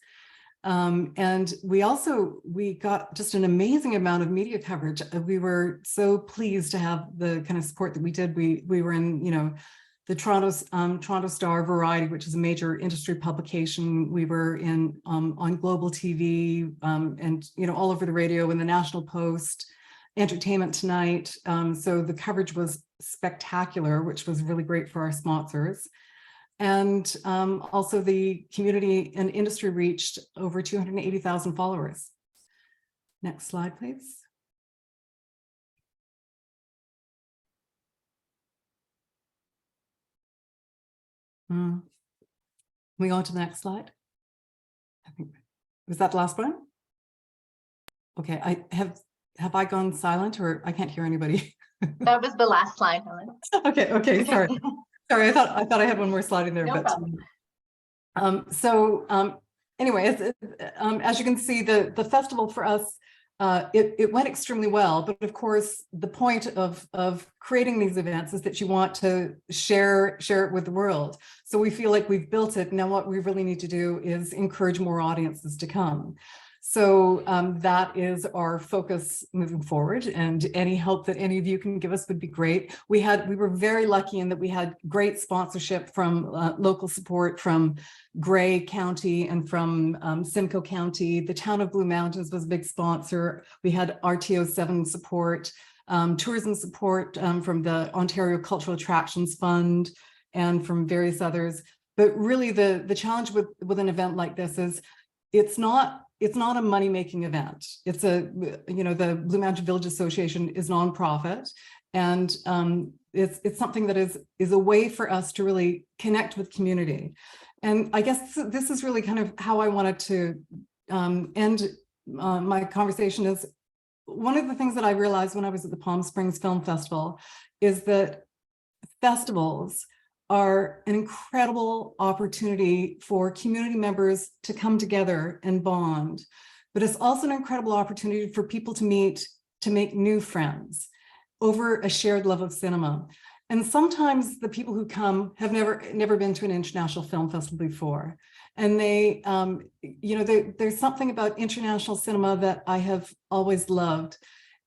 And we got just an amazing amount of media coverage. We were so pleased to have the kind of support that we did. We were in, the Toronto Star Variety, which is a major industry publication. We were in on Global TV and all over the radio, and the National Post, Entertainment Tonight. So the coverage was spectacular, which was really great for our sponsors. And also the community and industry reached over 280,000 followers. Next slide, please. We go on to the next slide. I think, was that the last one? Okay, I have I gone silent, or I can't hear anyway? That was the last slide, Helen. Okay, sorry. Sorry, I thought I had one more slide in there, No but problem. Anyway, as you can see, the festival for us, it went extremely well. But of course, the point of creating these events is that you want to share it with the world. So we feel like we've built it. Now, what we really need to do is encourage more audiences to come. So that is our focus moving forward, and any help that any of you can give us would be great. We were very lucky in that we had great sponsorship from local support from Grey County and from Simcoe County. The town of Blue Mountains was a big sponsor. We had RTO7 support, tourism support from the Ontario Cultural Attractions Fund and from various others. But really the challenge with an event like this is it's not a money-making event. It's the Blue Mountain Village Association is nonprofit, and it's something that is a way for us to really connect with community. And I guess this is really kind of how I wanted to end my conversation. Is one of the things that I realized when I was at the Palm Springs Film Festival is that festivals are an incredible opportunity for community members to come together and bond. But it's also an incredible opportunity for people to meet, to make new friends over a shared love of cinema. And sometimes the people who come have never been to an international film festival before. And they, there's something about international cinema that I have always loved.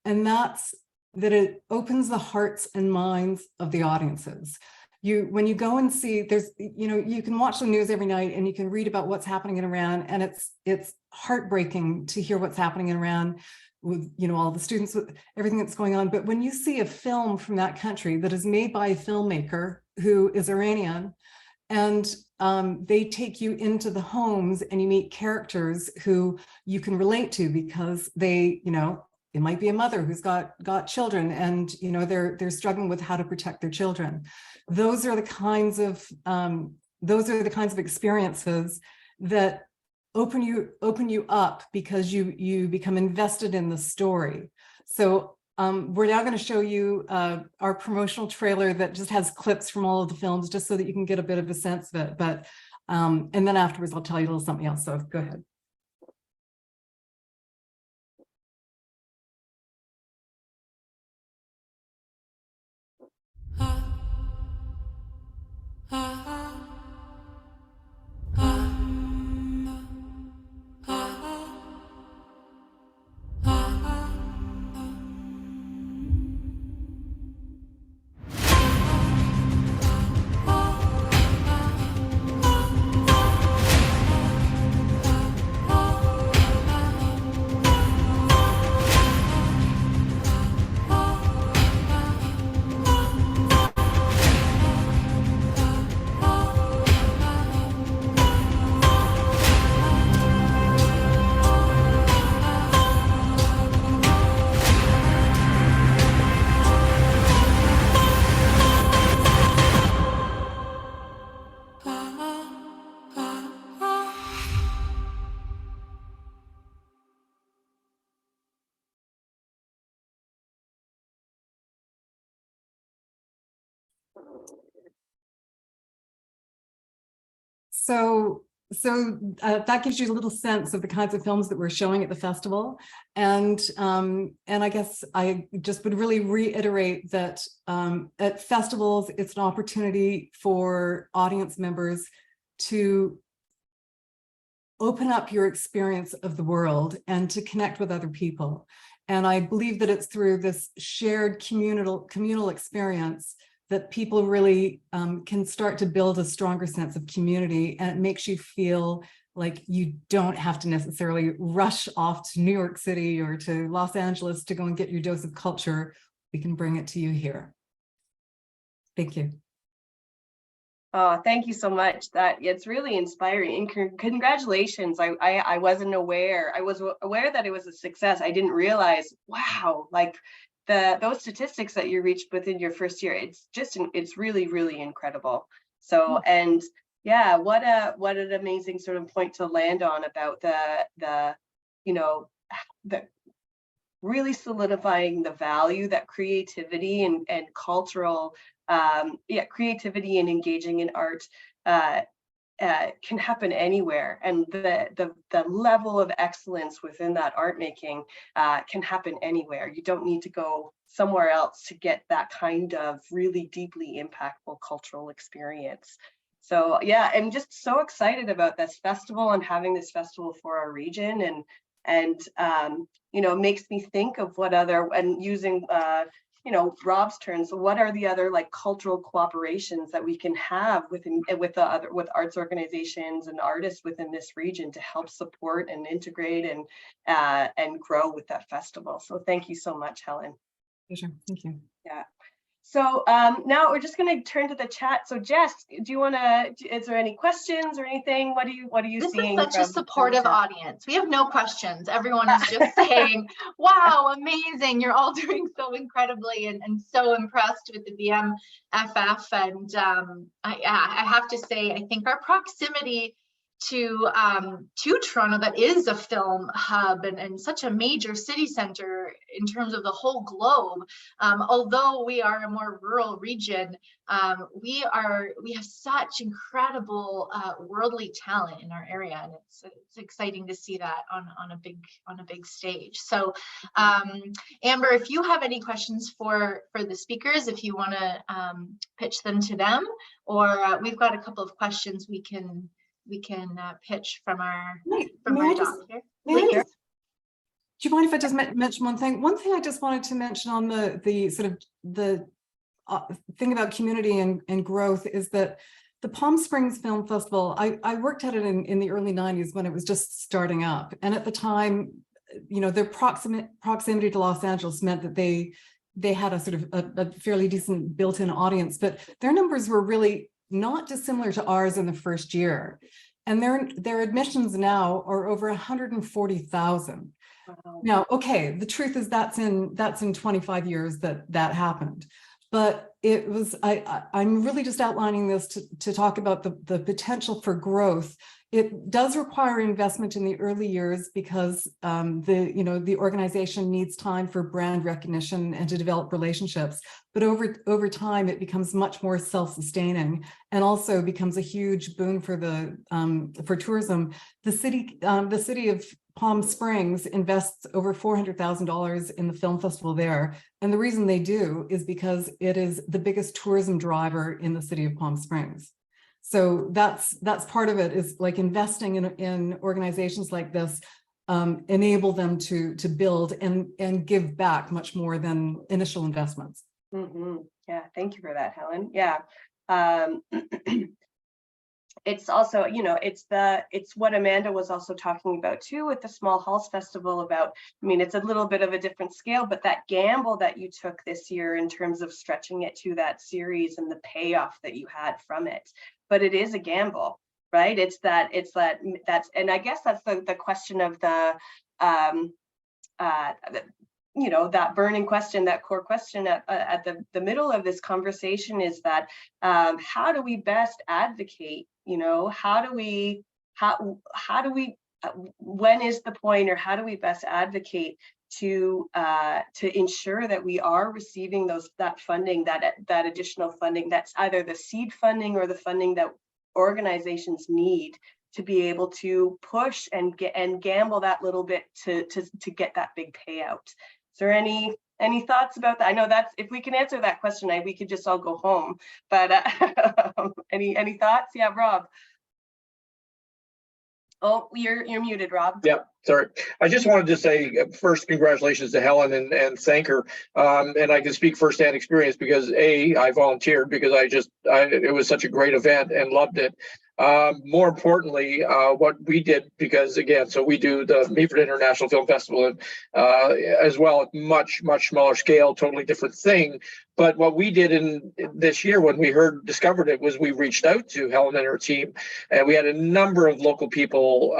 And that's that it opens the hearts and minds of the audiences. When you go and see, you can watch the news every night and you can read about what's happening in Iran, and it's heartbreaking to hear what's happening in Iran with all the students, with everything that's going on. But when you see a film from that country that is made by a filmmaker who is Iranian, and they take you into the homes and you meet characters who you can relate to because they, it might be a mother who's got children, and they're struggling with how to protect their children. Those are the kinds of experiences that open you up because you become invested in the story. So we're now going to show you our promotional trailer that just has clips from all of the films, just so that you can get a bit of a sense of it. But and then afterwards, I'll tell you a little something else. So go ahead. That gives you a little sense of the kinds of films that we're showing at the festival. And I guess I just would really reiterate that at festivals, it's an opportunity for audience members to open up your experience of the world and to connect with other people. And I believe that it's through this shared communal experience that people really can start to build a stronger sense of community, and it makes you feel like you don't have to necessarily rush off to New York City or to Los Angeles to go and get your dose of culture. We can bring it to you here. Thank you. Oh, thank you so much. It's really inspiring, and congratulations. I wasn't aware. I was aware that it was a success. I didn't realize, wow, like those statistics that you reached within your first year. It's really, really incredible. So, and yeah, what an amazing sort of point to land on about the really solidifying the value that creativity and cultural creativity and engaging in art can happen anywhere, and the level of excellence within that art making can happen anywhere. You don't need to go somewhere else to get that kind of really deeply impactful cultural experience. So yeah, I'm just so excited about this festival and having this festival for our region, and makes me think of what other, and using Rob's terms, so what are the other like cultural cooperations that we can have with arts organizations and artists within this region to help support and integrate and grow with that festival. So thank you so much, Helen. Sure. Thank you. Yeah. So now we're just going to turn to the chat. So Jess, do you want to? Is there any questions or anything? What are you seeing? This is such a supportive audience. We have no questions. Everyone is just saying, "Wow, amazing! You're all doing so incredibly, and so impressed with the BMFF." And I have to say, I think our proximity to Toronto, that is a film hub and such a major city center in terms of the whole globe. Although we are a more rural region, we have such incredible worldly talent in our area, and it's exciting to see that on a big stage. So Amber, if you have any questions for the speakers, if you want to pitch them to them, or we've got a couple of questions we can pitch from our doc here. Please. Do you mind if I just mention one thing? One thing I just wanted to mention on the sort of the thing about community and growth is that the Palm Springs Film Festival, I worked at it in the early 90s when it was just starting up. And at the time, their proximity to Los Angeles meant that they had a sort of a fairly decent built-in audience, but their numbers were really not dissimilar to ours in the first year. And their admissions now are over 140,000. Wow. Now, okay, the truth is that's in 25 years that happened. But it was, I'm really just outlining this to talk about the potential for growth. It does require investment in the early years because the organization needs time for brand recognition and to develop relationships. But over time, it becomes much more self-sustaining and also becomes a huge boon for tourism. The city of Palm Springs invests over $400,000 in the film festival there. And the reason they do is because it is the biggest tourism driver in the city of Palm Springs. So that's part of it, is like investing in organizations like this enable them to build and give back much more than initial investments. Mm-hmm. Yeah, thank you for that, Helen. Yeah. It's also, it's what Amanda was also talking about too with the Small Halls Festival about, it's a little bit of a different scale, but that gamble that you took this year in terms of stretching it to that series and the payoff that you had from it. But it is a gamble, right? And I guess that's the question of that burning question, that core question at the middle of this conversation is that how do we best advocate? When is the point, or how do we best advocate to ensure that we are receiving that funding, that additional funding, that's either the seed funding or the funding that organizations need to be able to push and gamble that little bit to get that big payout. Is there any thoughts about that? I know that's, if we can answer that question, we could just all go home, but any thoughts? Yeah, Rob. Oh, you're muted, Rob. Yeah, sorry. I just wanted to say first, congratulations to Helen and thank her. And I can speak firsthand experience because I volunteered because it was such a great event and loved it. More importantly, what we did, because again, so we do the Meaford International Film Festival and as well, much smaller scale, totally different thing. But what we did in this year when we discovered it was we reached out to Helen and her team, and we had a number of local people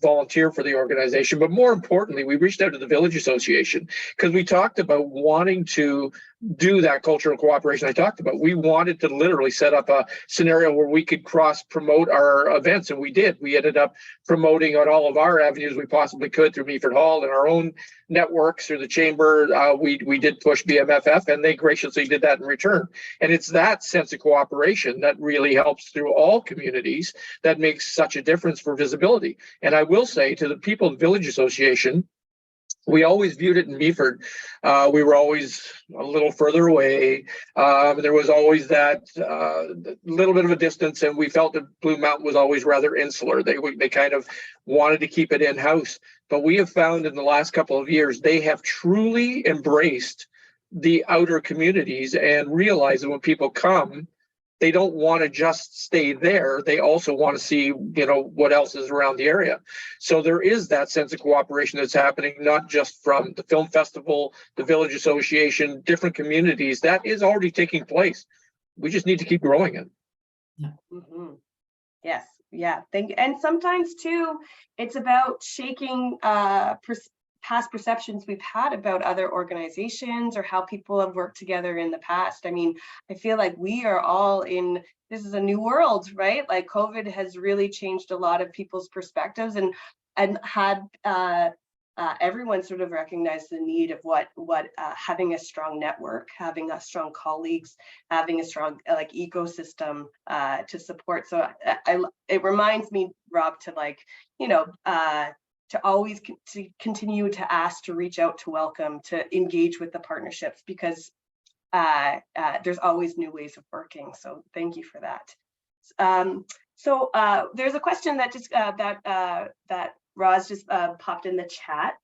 volunteer for the organization. But more importantly, we reached out to the Village Association because we talked about wanting to do that cultural cooperation I talked about. We wanted to literally set up a scenario where we could cross promote our events, and we did. We ended up promoting on all of our avenues we possibly could through Meaford Hall and our own networks through the chamber. We did push BMFF, and they graciously did that in return. And it's that sense of cooperation that really helps through all communities that makes such a difference for visibility. And I will say to the people of the Village Association, we always viewed it in Meaford. We were always a little further away. There was always that little bit of a distance, and we felt that Blue Mountain was always rather insular. They kind of wanted to keep it in-house. But we have found in the last couple of years, they have truly embraced the outer communities and realized that when people come, they don't want to just stay there. They also want to see, what else is around the area. So there is that sense of cooperation that's happening, not just from the film festival, the Village Association, different communities. That is already taking place. We just need to keep growing it. Mm-hmm. Yes. Yeah. Thank you. And sometimes too, it's about shaking past perceptions we've had about other organizations or how people have worked together in the past. I mean, I feel like we are all this is a new world, right? Like COVID has really changed a lot of people's perspectives and had everyone sort of recognize the need of what having a strong network, having a strong colleagues, having a strong ecosystem to support. So it reminds me, Rob, to always continue to ask, to reach out, to welcome, to engage with the partnerships, because there's always new ways of working. So thank you for that. So there's a question that just that Roz just popped in the chat.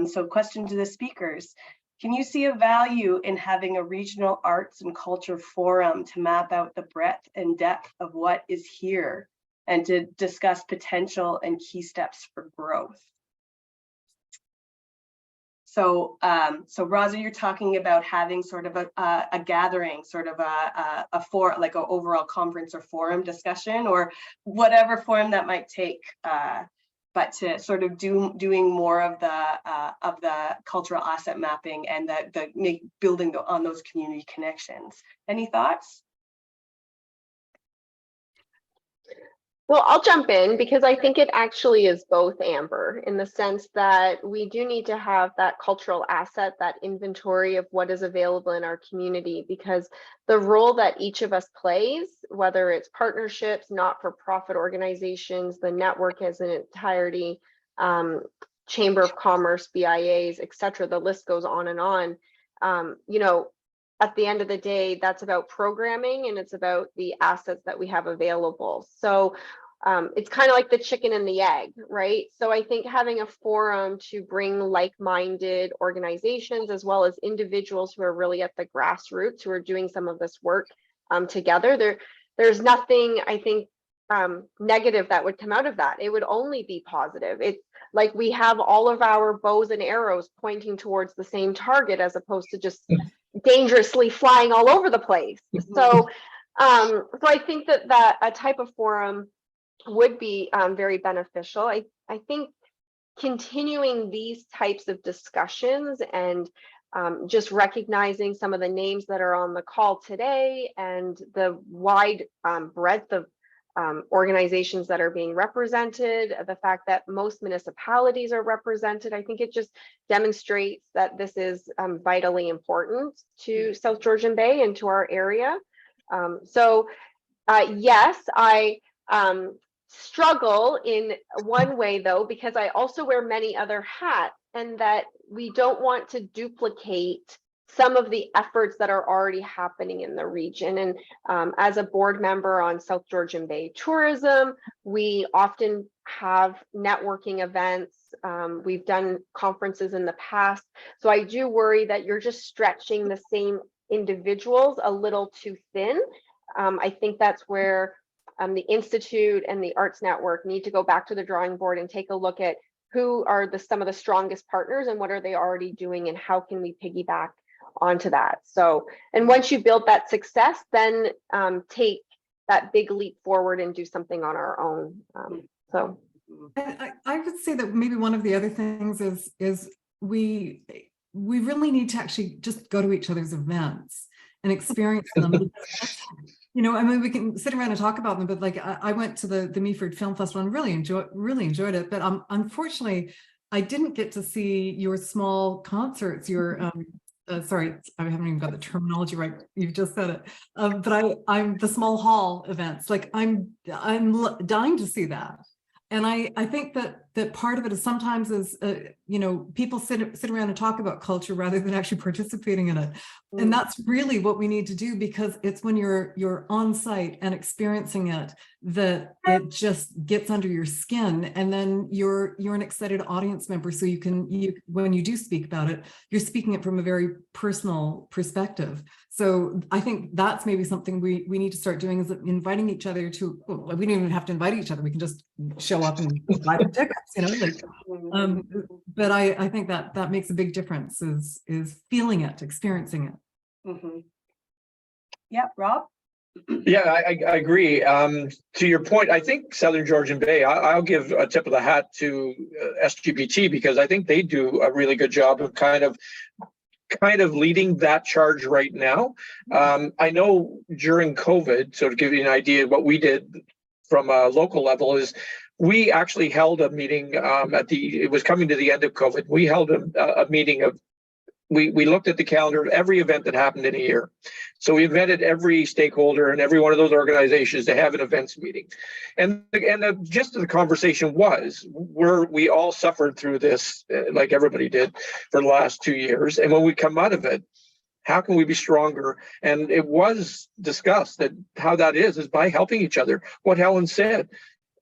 So question to the speakers: can you see a value in having a regional arts and culture forum to map out the breadth and depth of what is here and to discuss potential and key steps for growth? So, Rosa, you're talking about having sort of a gathering, sort of a overall conference or forum discussion, or whatever form that might take, but to sort of doing more of the cultural asset mapping and building on those community connections. Any thoughts? Well, I'll jump in because I think it actually is both, Amber, in the sense that we do need to have that cultural asset, that inventory of what is available in our community, because the role that each of us plays, whether it's partnerships, not-for-profit organizations, the network as an entirety, Chamber of Commerce, BIAs, etc., the list goes on and on. At the end of the day, that's about programming and it's about the assets that we have available. So it's kind of like the chicken and the egg, right? So I think having a forum to bring like-minded organizations as well as individuals who are really at the grassroots, who are doing some of this work together, there's nothing, I think, negative that would come out of that. It would only be positive. It's like we have all of our bows and arrows pointing towards the same target as opposed to just dangerously flying all over the place. So I think that a type of forum would be very beneficial. I think continuing these types of discussions and just recognizing some of the names that are on the call today and the wide breadth of organizations that are being represented, the fact that most municipalities are represented. I think it just demonstrates that this is vitally important to South Georgian Bay and to our area. Yes, I struggle in one way though, because I also wear many other hats, and that we don't want to duplicate some of the efforts that are already happening in the region. And as a board member on South Georgian Bay Tourism, we often have networking events. We've done conferences in the past. So I do worry that you're just stretching the same individuals a little too thin. I think that's where the Institute and the Arts Network need to go back to the drawing board and take a look at who are some of the strongest partners and what are they already doing and how can we piggyback onto that. So, and once you build that success, then take that big leap forward and do something on our own. I would say that maybe one of the other things is we really need to actually just go to each other's events and experience them. You know, I mean, we can sit around and talk about them, but like I went to the Meaford Film Festival and really enjoyed it. But unfortunately, I didn't get to see your small concerts. Your sorry, I haven't even got the terminology right. You've just said it. But I'm the small hall events. Like I'm dying to see that. And I think that part of it is sometimes you know, people sit around and talk about culture rather than actually participating in it. And that's really what we need to do, because it's when you're on site and experiencing it that it just gets under your skin, and then you're an excited audience member. So when you do speak about it, you're speaking it from a very personal perspective. So I think that's maybe something we need to start doing, is inviting each other to, well, we don't even have to invite each other. We can just show up and buy the tickets, you know, like, but I think that makes a big difference, is feeling it, experiencing it. Mm-hmm. Yeah, Rob? Yeah, I agree. To your point, I think Southern Georgian Bay, I'll give a tip of the hat to SGBT, because I think they do a really good job of kind of leading that charge right now. I know during COVID, so to give you an idea, what we did from a local level is we actually held a meeting it was coming to the end of COVID. We held a meeting of, we looked at the calendar of every event that happened in a year. So we invited every stakeholder and every one of those organizations to have an events meeting. And the gist of the conversation was, we all suffered through this, like everybody did, for the last 2 years. And when we come out of it, how can we be stronger? And it was discussed that how that is by helping each other. What Helen said,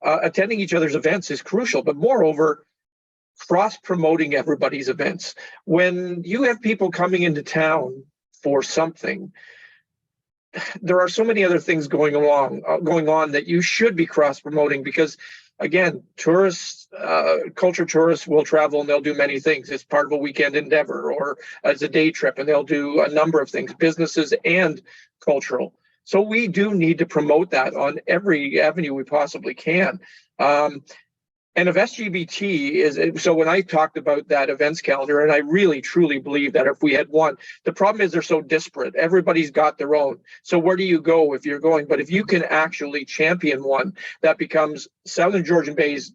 attending each other's events is crucial, but moreover, cross-promoting everybody's events. When you have people coming into town for something, there are so many other things going on that you should be cross-promoting, because again, tourists, culture tourists will travel and they'll do many things. It's part of a weekend endeavor or as a day trip, and they'll do a number of things, businesses and cultural. So we do need to promote that on every avenue we possibly can. And if SGBT is, so when I talked about that events calendar, and I really truly believe that if we had one, the problem is they're so disparate. Everybody's got their own. So where do you go if you're going? But if you can actually champion one that becomes Southern Georgian Bay's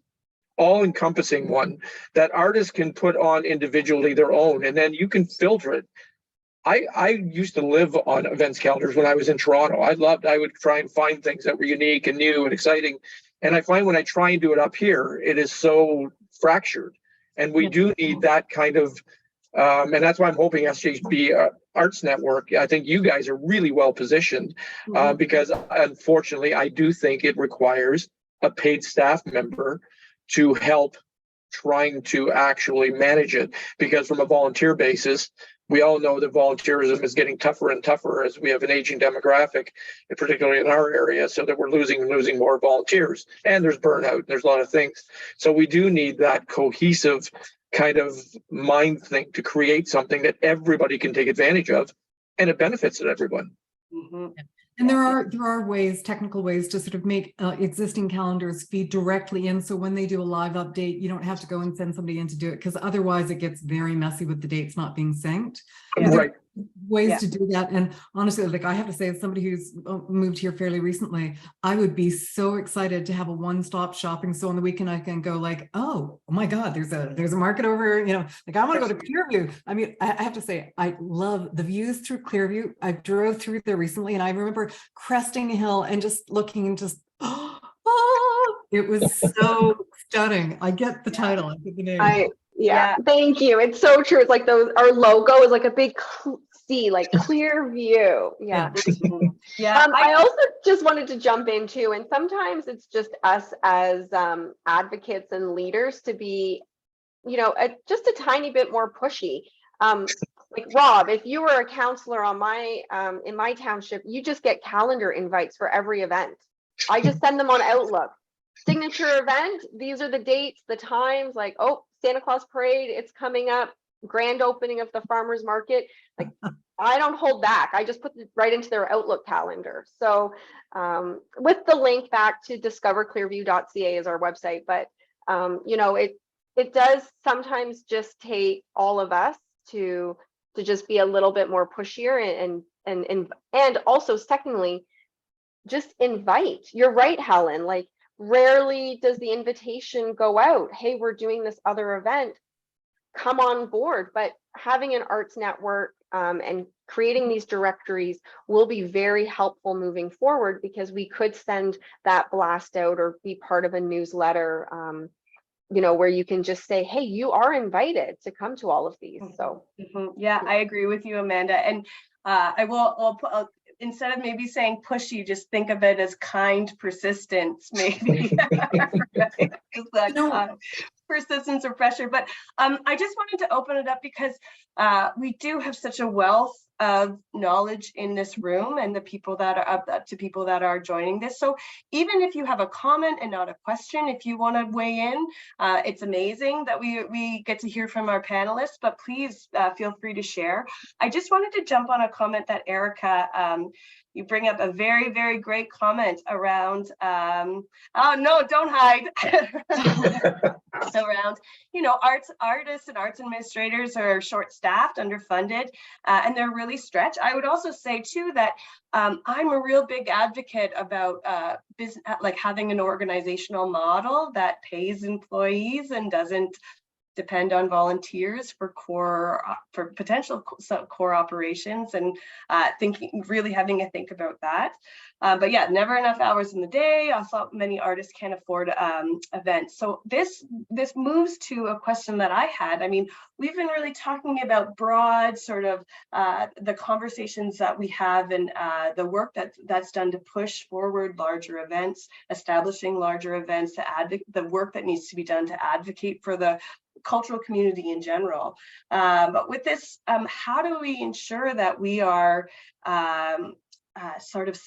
all-encompassing one, that artists can put on individually their own, and then you can filter it. I used to live on events calendars when I was in Toronto. I would try and find things that were unique and new and exciting. And I find when I try and do it up here, it is so fractured. And we do need that kind of, and that's why I'm hoping SJB Arts Network, I think you guys are really well positioned, because unfortunately, I do think it requires a paid staff member to help trying to actually manage it. Because from a volunteer basis, we all know that volunteerism is getting tougher and tougher as we have an aging demographic, particularly in our area, so that we're losing more volunteers. And there's burnout, there's a lot of things. So we do need that cohesive kind of mind thing to create something that everybody can take advantage of, and it benefits everyone. Mm-hmm. And there are ways, technical ways, to sort of make existing calendars feed directly in. So when they do a live update, you don't have to go and send somebody in to do it, because otherwise it gets very messy with the dates not being synced. Yeah. Right. ways Yeah. to do that. And honestly, like I have to say, as somebody who's moved here fairly recently, I would be so excited to have a one-stop shopping. So on the weekend I can go like, oh my God, there's a market over, you know, like I want to go to Clearview. I mean, I have to say, I love the views through Clearview. I drove through there recently and I remember cresting a hill and just looking and just, it was so stunning. I get the title, I get the name. Yeah, thank you. It's so true. It's like our logo is like a big C, like clear view. Yeah. Yeah. I also just wanted to jump in too, and sometimes it's just us as advocates and leaders to be, you know, just a tiny bit more pushy. Like Rob, if you were a counselor on my in my township, you just get calendar invites for every event. I just send them on Outlook. Signature event, these are the dates, the times, like, oh, Santa Claus parade, it's coming up, grand opening of the farmers market. Like, I don't hold back. I just put it right into their Outlook calendar. So with the link back to discoverclearview.ca is our website, but you know, it does sometimes just take all of us to just be a little bit more pushier and also secondly, just invite. You're right, Helen, like rarely does the invitation go out. Hey, we're doing this other event. Come on board. But having an arts network and creating these directories will be very helpful moving forward because we could send that blast out or be part of a newsletter, you know, where you can just say, hey, you are invited to come to all of these. So yeah, I agree with you, Amanda. And I'll put, instead of maybe saying pushy, just think of it as kind persistence, maybe. Right? Just that persistence or pressure. But I just wanted to open it up because we do have such a wealth of knowledge in this room and the people that are joining this. So even if you have a comment and not a question, if you want to weigh in, it's amazing that we get to hear from our panelists, but please feel free to share. I just wanted to jump on a comment that Erica, you bring up a very, very great comment around, oh no, don't hide. Around, you know, artists and arts administrators are short-staffed, underfunded, and they're really stretched. I would also say too that I'm a real big advocate about business, like having an organizational model that pays employees and doesn't depend on volunteers for potential core operations, and really having a think about that. But yeah, never enough hours in the day. Also, many artists can't afford events. So this moves to a question that I had. I mean, we've been really talking about broad sort of the conversations that we have and the work that's done to push forward larger events, establishing larger events, the work that needs to be done to advocate for the cultural community in general. But with this, how do we ensure that we are sort of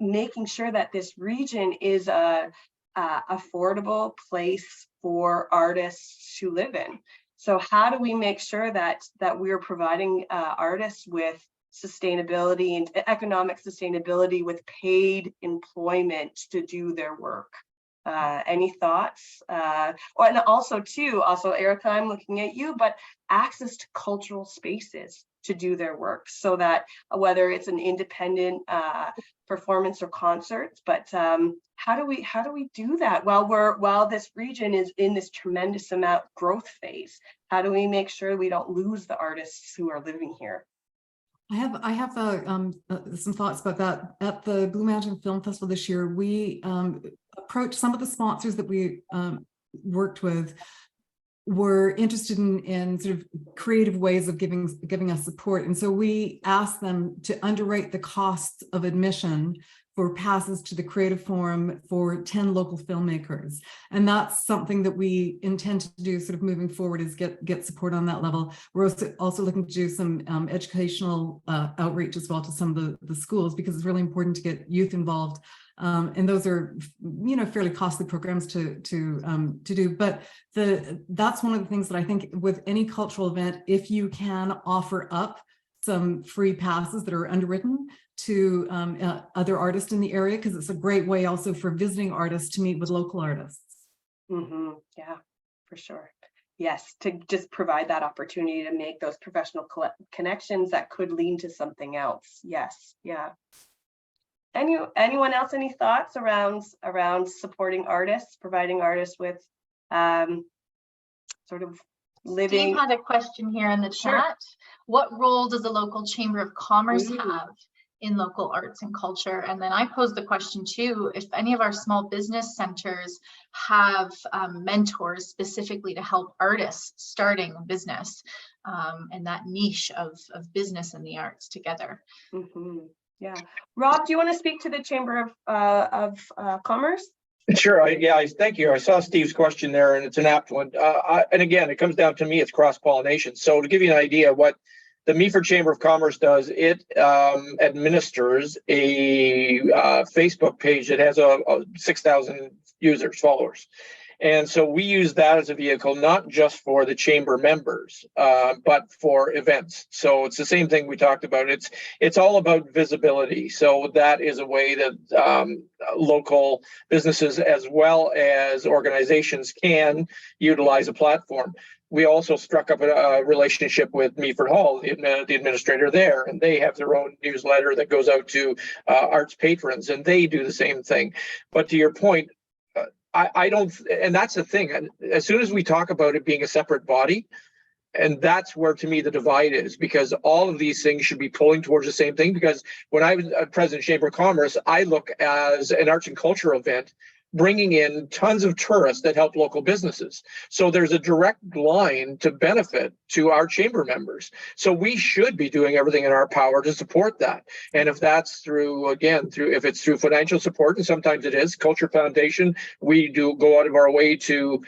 making sure that this region is a affordable place for artists to live in? So how do we make sure that we're providing artists with sustainability and economic sustainability with paid employment to do their work? Any thoughts? And also Erica, I'm looking at you, but access to cultural spaces to do their work, so that whether it's an independent performance or concerts, but how do we do that while this region is in this tremendous amount growth phase? How do we make sure we don't lose the artists who are living here? I have some thoughts about that. At the Blue Mountain Film Festival this year, we approached some of the sponsors that we worked with were interested in sort of creative ways of giving us support. And so we asked them to underwrite the costs of admission for passes to the Creative Forum for 10 local filmmakers. And that's something that we intend to do sort of moving forward, is get support on that level. We're also looking to do some educational outreach as well to some of the schools, because it's really important to get youth involved. And those are, you know, fairly costly programs to do. But that's one of the things that I think with any cultural event, if you can offer up some free passes that are underwritten to other artists in the area, because it's a great way also for visiting artists to meet with local artists. Yeah, for sure. yes, to just provide that opportunity to make those professional connections that could lead to something else. Yes, yeah. Anyone else, any thoughts around supporting artists, providing artists with sort of living? Steve had a question here in the Sure. chat. What role does the local Chamber of Commerce Ooh. have in local arts and culture? And then I posed the question too, if any of our small business centers have mentors specifically to help artists starting a business and that niche of business and the arts together. Yeah. Rob, do you want to speak to the Chamber of Commerce? Sure. Thank you. I saw Steve's question there, and it's an apt one. And again, it comes down to me, it's cross-pollination. So to give you an idea, what the Meaford Chamber of Commerce does, it administers a Facebook page that has a 6,000 followers. And so we use that as a vehicle, not just for the chamber members, but for events. So it's the same thing we talked about. It's all about visibility. So that is a way that local businesses as well as organizations can utilize a platform. We also struck up a relationship with Meaford Hall, the administrator there, and they have their own newsletter that goes out to arts patrons, and they do the same thing. But to your point, I don't, and that's the thing. As soon as we talk about it being a separate body, and that's where, to me, the divide is, because all of these things should be pulling towards the same thing. Because when I was president of Chamber of Commerce, I look as an arts and culture event, bringing in tons of tourists that help local businesses. So there's a direct line to benefit to our chamber members. So we should be doing everything in our power to support that. And if that's through, if it's through financial support, and sometimes it is, Culture Foundation, we do go out of our way to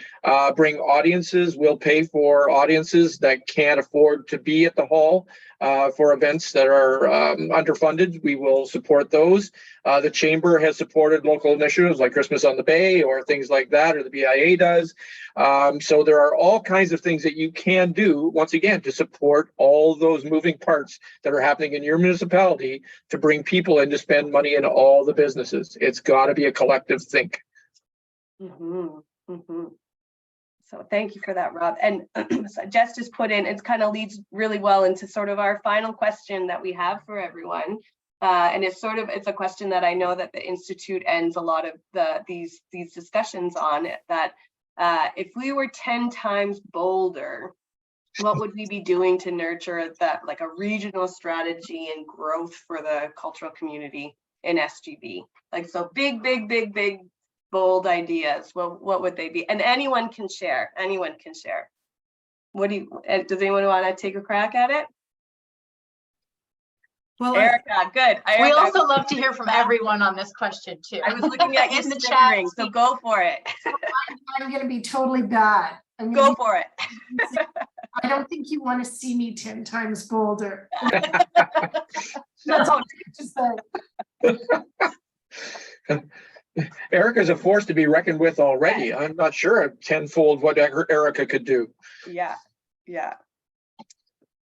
bring audiences. We'll pay for audiences that can't afford to be at the hall. For events that are underfunded, we will support those. The Chamber has supported local initiatives like Christmas on the Bay or things like that, or the BIA does. So there are all kinds of things that you can do, once again, to support all those moving parts that are happening in your municipality to bring people in to spend money in all the businesses. It's got to be a collective think. So thank you for that, Rob. And so Jess just put in, it kind of leads really well into sort of our final question that we have for everyone. And it's a question that I know that the Institute ends a lot of these discussions on, that if we were 10 times bolder, what would we be doing to nurture that, like a regional strategy and growth for the cultural community in SGB? Like, so big, bold ideas. Well, what would they be? And anyone can share. What do you, does anyone want to take a crack at it? Well, Erica, good. We also love to hear from everyone on this question too. I was looking at you in the snickering, chat. so go for it. I'm going to be totally bad. Go for it. I don't think you want to see me 10 times bolder. No. That's all I have to say. Erica's a force to be reckoned with already. Yeah. I'm not sure tenfold what Erica could do. Yeah.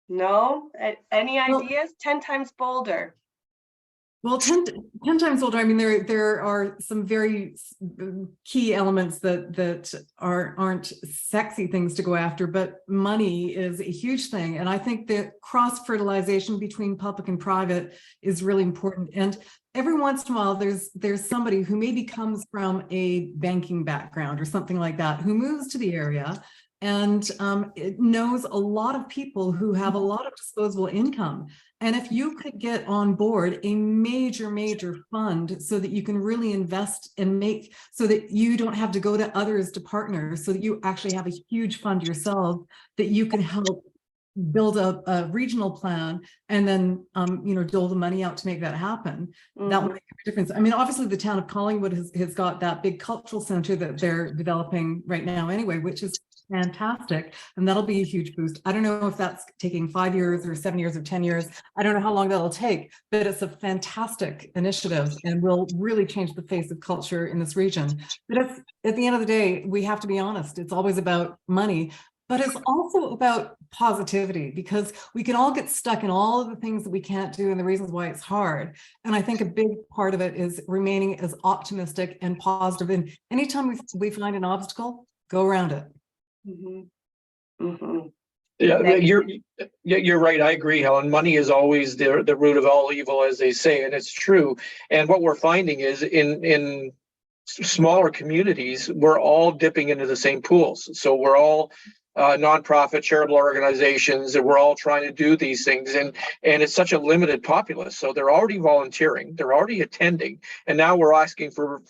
No, any ideas? 10 times bolder. Well, 10 times older. I mean, there are some very key elements that aren't sexy things to go after, but money is a huge thing. And I think that cross-fertilization between public and private is really important. And every once in a while, there's somebody who maybe comes from a banking background or something like that, who moves to the area and it knows a lot of people who have a lot of disposable income. And if you could get on board a major fund so that you can really invest and make so that you don't have to go to others to partner, so that you actually have a huge fund yourself that you can help build a regional plan and then dole the money out to make that happen. That would make a difference. I mean, obviously the town of Collingwood has got that big cultural center that they're developing right now anyway, which is fantastic, and that'll be a huge boost. I don't know if that's taking 5 years or 7 years or 10 years. I don't know how long that'll take, but it's a fantastic initiative and will really change the face of culture in this region. But at the end of the day, we have to be honest. It's always about money, but it's also about positivity, because we can all get stuck in all of the things that we can't do and the reasons why it's hard. And I think a big part of it is remaining as optimistic and positive. And anytime we find an obstacle, go around it. Mhm. Yeah, Thank you're right. I agree, Helen. Money is always the root of all evil, as they say, and it's true. And what we're finding is in smaller communities, we're all dipping into the same pools. So we're all nonprofit charitable organizations, and we're all trying to do these things, and it's such a limited populace. So they're already volunteering, they're already attending, and now we're asking for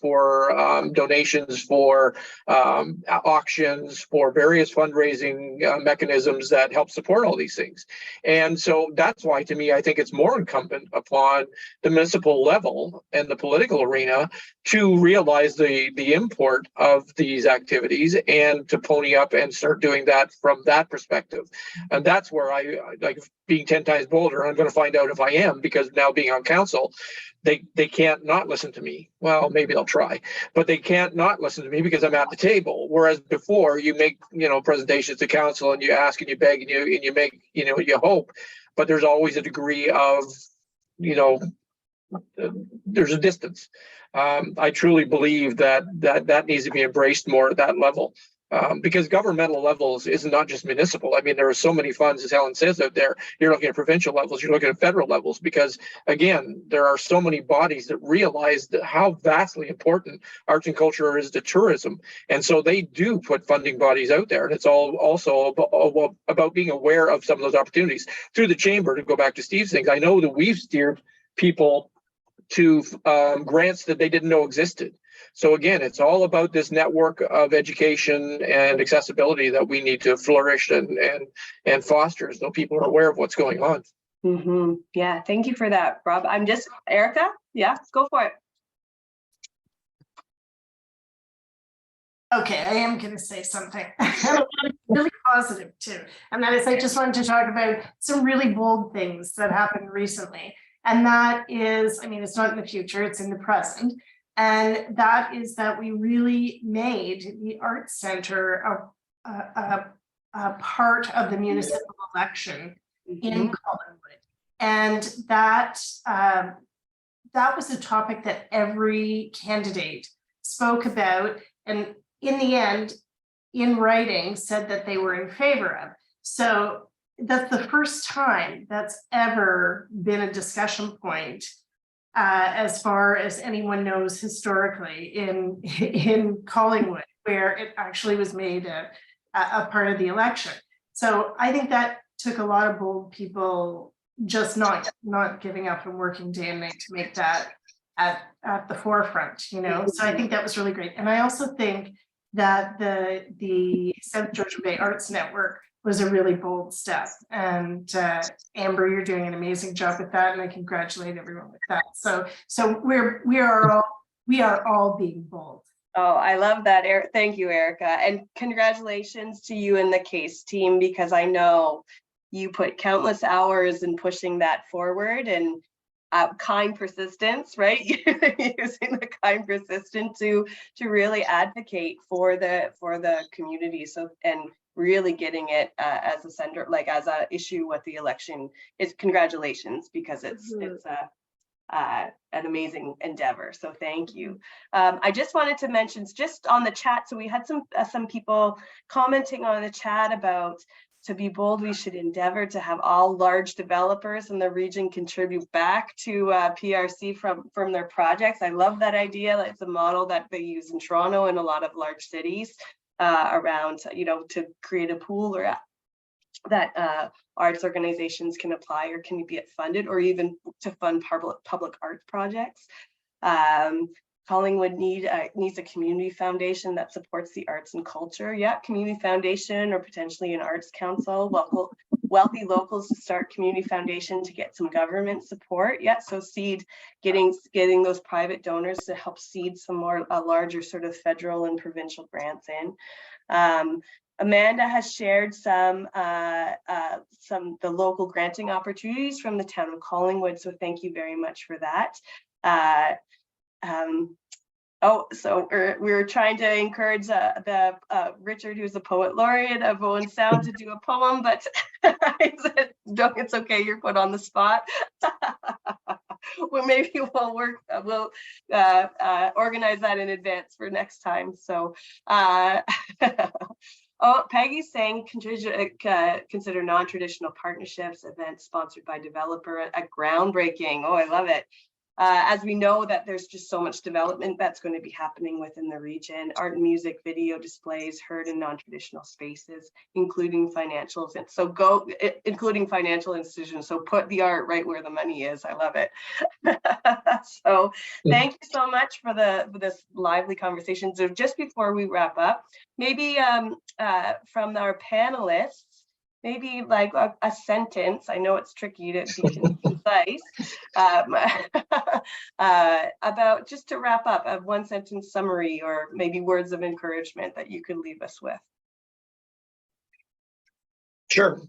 donations, for auctions, for various fundraising mechanisms that help support all these things. And so that's why, to me, I think it's more incumbent upon the municipal level and the political arena to realize the import of these activities and to pony up and start doing that from that perspective. And that's where I like being 10 times bolder. I'm going to find out if I am, because now being on council, they can't not listen to me. Well, maybe they'll try, but they can't not listen to me because I'm at the table. Whereas before, you make presentations to council and you ask and you beg and you make you hope, but there's always a degree of there's a distance. I truly believe that needs to be embraced more at that level. Because governmental levels is not just municipal. I mean, there are so many funds, as Helen says, out there. You're looking at provincial levels, you're looking at federal levels, because again, there are so many bodies that realize that how vastly important arts and culture is to tourism. And so they do put funding bodies out there. And it's all also about being aware of some of those opportunities. Through the chamber, to go back to Steve's things, I know that we've steered people to grants that they didn't know existed. So again, it's all about this network of education and accessibility that we need to flourish and foster, so people are aware of what's going on. Mm-hmm. Yeah, thank you for that, Rob. Erica, yeah, go for it. Okay, I am going to say something really positive too. And that is, I just wanted to talk about some really bold things that happened recently. And that is, I mean, it's not in the future, it's in the present. And that is that we really made the Arts Center a part of the municipal election in Collingwood. And that was a topic that every candidate spoke about, and in the end, in writing, said that they were in favor of. So that's the first time that's ever been a discussion point, as far as anyone knows historically in Collingwood, where it actually was made a part of the election. So I think that took a lot of bold people just not giving up and working day and night to make that at the forefront, So I think that was really great. And I also think that the South Georgian Bay Arts Network was a really bold step. And Amber, you're doing an amazing job with that, and I congratulate everyone with that. So we are all being bold. Oh, I love that, Eric. Thank you, Erica, and congratulations to you and the CASE team, because I know you put countless hours in pushing that forward, and kind persistence, right? Using the kind persistence to really advocate for the community. So, and really getting it as a center, like as a issue with the election, is congratulations, because it's an amazing endeavor. So thank you. I just wanted to mention, just on the chat, so we had some people commenting on the chat about, to be bold, we should endeavor to have all large developers in the region contribute back to PRC from their projects. I love that idea. It's a model that they use in Toronto and a lot of large cities around, to create a pool or that arts organizations can apply or can be funded, or even to fund public arts projects. Collingwood needs a community foundation that supports the arts and culture. Yeah, community foundation, or potentially an arts council. Wealthy locals to start community foundation to get some government support. Yeah, so getting those private donors to help seed some more larger sort of federal and provincial grants in. Amanda has shared some the local granting opportunities from the town of Collingwood. So thank you very much for that. So we were trying to encourage Richard, who's a poet laureate of Owen Sound, to do a poem, but I said, no, it's okay, you're put on the spot. Well, maybe we'll organize that in advance for next time. So Oh, Peggy's saying consider non-traditional partnerships, events sponsored by developer, a groundbreaking. Oh, I love it. As we know that there's just so much development that's going to be happening within the region. Art and music, video displays heard in non-traditional spaces, including financials. And so including financial institutions. So put the art right where the money is. I love it. So thank you so much for this lively conversation. So just before we wrap up, maybe from our panelists, maybe like a sentence. I know it's tricky to be concise. About just to wrap up, a one sentence summary or maybe words of encouragement that you could leave us with. Sure.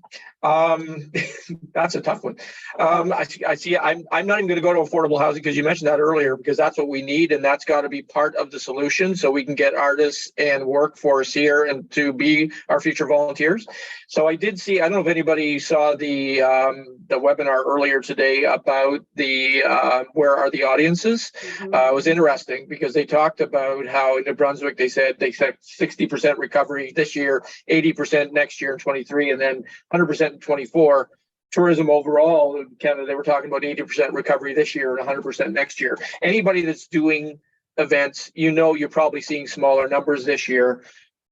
That's a tough one. I see. I'm not even going to go to affordable housing because you mentioned that earlier, because that's what we need, and that's got to be part of the solution, so we can get artists and workforce here and to be our future volunteers. So I did see. I don't know if anybody saw the webinar earlier today about the where are the audiences. It was interesting because they talked about how in New Brunswick they said 60% recovery this year, 80% next year in 23, and then 100% in 24. Tourism overall in Canada, they were talking about 80% recovery this year and 100% next year. Anybody that's doing events, you're probably seeing smaller numbers this year.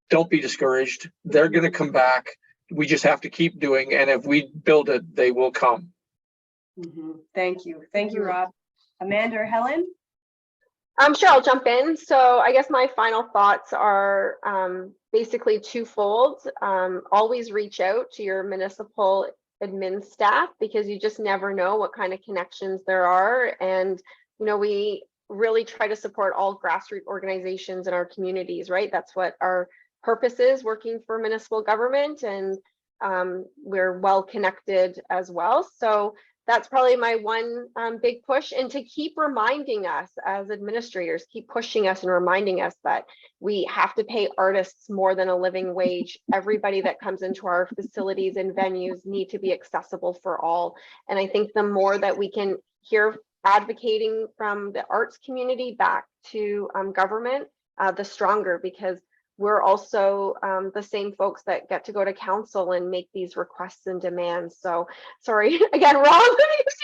Don't be discouraged. They're going to come back. We just have to keep doing, and if we build it, they will come. Thank you. Thank you, Rob. Amanda or Helen? Sure, I'll jump in. So I guess my final thoughts are basically twofold. Always reach out to your municipal admin staff, because you just never know what kind of connections there are. And, we really try to support all grassroots organizations in our communities, right? That's what our purpose is, working for municipal government, and we're well connected as well. So that's probably my one big push, and to keep reminding us as administrators, keep pushing us and reminding us that we have to pay artists more than a living wage. Everybody that comes into our facilities and venues need to be accessible for all. And I think the more that we can hear advocating from the arts community back to government, the stronger, because we're also the same folks that get to go to council and make these requests and demands. So sorry again, Rob,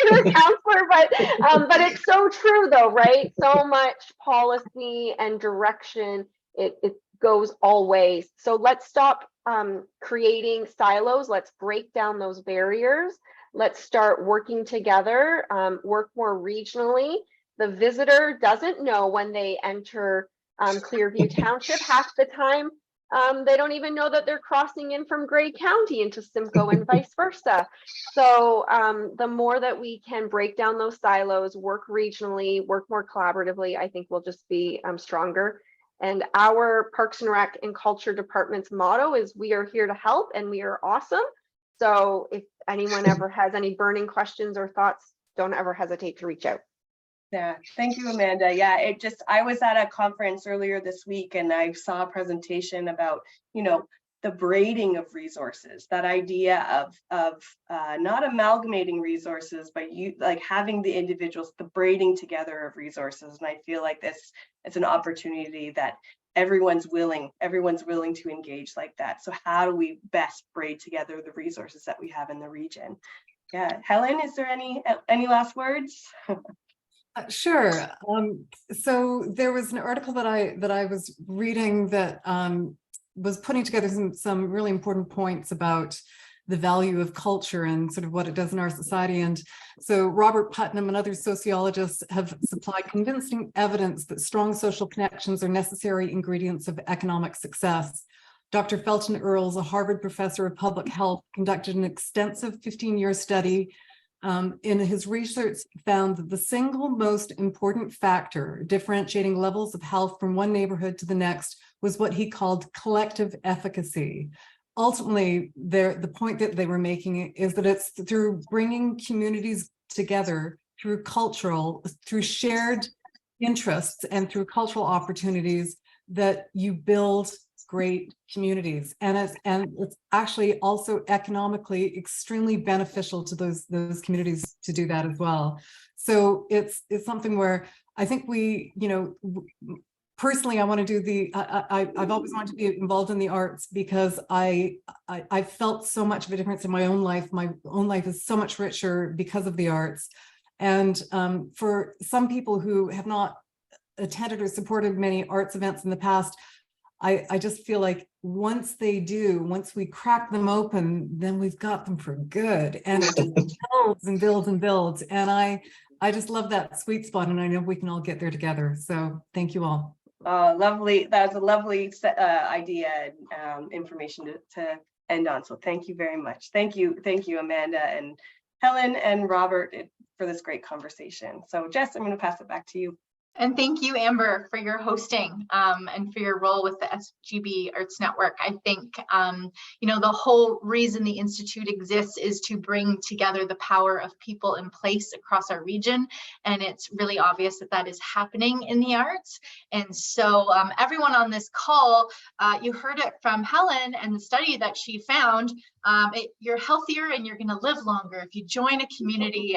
you're a counselor, but it's so true though, right? So much policy and direction, it goes all ways. So let's stop creating silos. Let's break down those barriers. Let's start working together, work more regionally. The visitor doesn't know when they enter Clearview Township. Half the time, they don't even know that they're crossing in from Grey County into Simcoe and vice versa. So the more that we can break down those silos, work regionally, work more collaboratively, I think we'll just be stronger. And our Parks and Rec and Culture Department's motto is, we are here to help and we are awesome. So if anyone ever has any burning questions or thoughts, don't ever hesitate to reach out. Yeah, thank you, Amanda. Yeah, I was at a conference earlier this week and I saw a presentation about, the braiding of resources, that idea of not amalgamating resources, but having the individuals, the braiding together of resources. And I feel like it's an opportunity that everyone's willing to engage like that. So how do we best braid together the resources that we have in the region? Yeah, Helen, is there any last words? Sure. So there was an article that I was reading that was putting together some really important points about the value of culture and sort of what it does in our society. And so Robert Putnam and other sociologists have supplied convincing evidence that strong social connections are necessary ingredients of economic success. Dr. Felton Earls, a Harvard professor of public health, conducted an extensive 15-year study. In his research, found that the single most important factor differentiating levels of health from one neighborhood to the next was what he called collective efficacy. Ultimately, the point that they were making is that it's through bringing communities together through shared interests and through cultural opportunities that you build great communities, and it's actually also economically extremely beneficial to those communities to do that as well. So it's something where I think we, personally, I want to do I've always wanted to be involved in the arts because I felt so much of a difference in my own life. My own life is so much richer because of the arts. And for some people who have not attended or supported many arts events in the past, I just feel like once we crack them open, then we've got them for good. And it just builds and builds and builds. And I just love that sweet spot, and I know we can all get there together. So thank you all. Lovely. That's a lovely idea and information to end on. So thank you very much. Thank you, Amanda and Helen and Robert for this great conversation. So Jess, I'm going to pass it back to you. And thank you, Amber, for your hosting and for your role with the SGB Arts Network. I think, the whole reason the Institute exists is to bring together the power of people in place across our region. And it's really obvious that that is happening in the arts. And so everyone on this call, you heard it from Helen and the study that she found. You're healthier and you're going to live longer if you join a community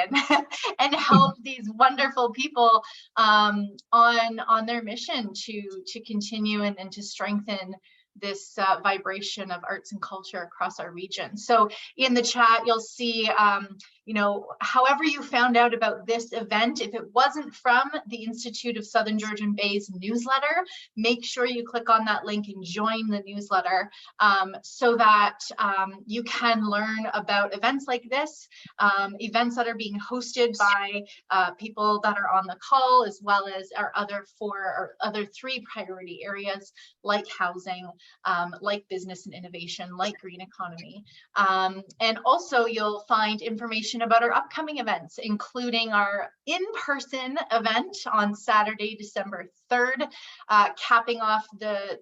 and help these wonderful people on their mission to continue and to strengthen this vibration of arts and culture across our region. So in the chat, you'll see, however you found out about this event, if it wasn't from the Institute of Southern Georgian Bay's newsletter, make sure you click on that link and join the newsletter so that you can learn about events like this, events that are being hosted by people that are on the call, as well as our other three priority areas like housing, like business and innovation, like green economy. And also you'll find information about our upcoming events, including our in-person event on Saturday, December 3rd, capping off the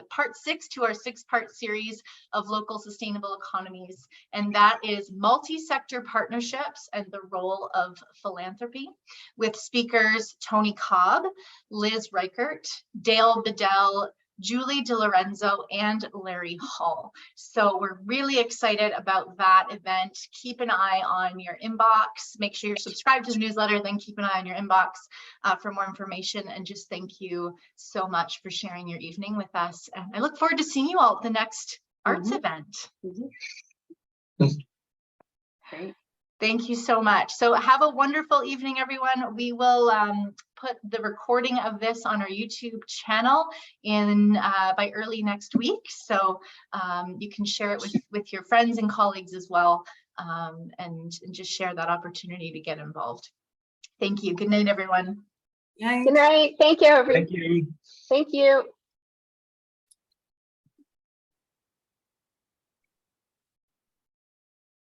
part 6 to our 6-part series of local sustainable economies. And that is multi-sector partnerships and the role of philanthropy, with speakers Tony Cobb, Liz Reichert, Dale Bedell, Julie DiLorenzo, and Larry Hall. So we're really excited about that event. Keep an eye on your inbox. Make sure you're subscribed to the newsletter, then keep an eye on your inbox for more information. And just thank you so much for sharing your evening with us. And I look forward to seeing you all at the next arts event. Great. Thank you so much. So have a wonderful evening, everyone. We will put the recording of this on our YouTube channel by early next week. So you can share it with your friends and colleagues as well, and just share that opportunity to get involved. Thank you. Good night, everyone. Good night. Thank you, everyone. Thank you. Thank you.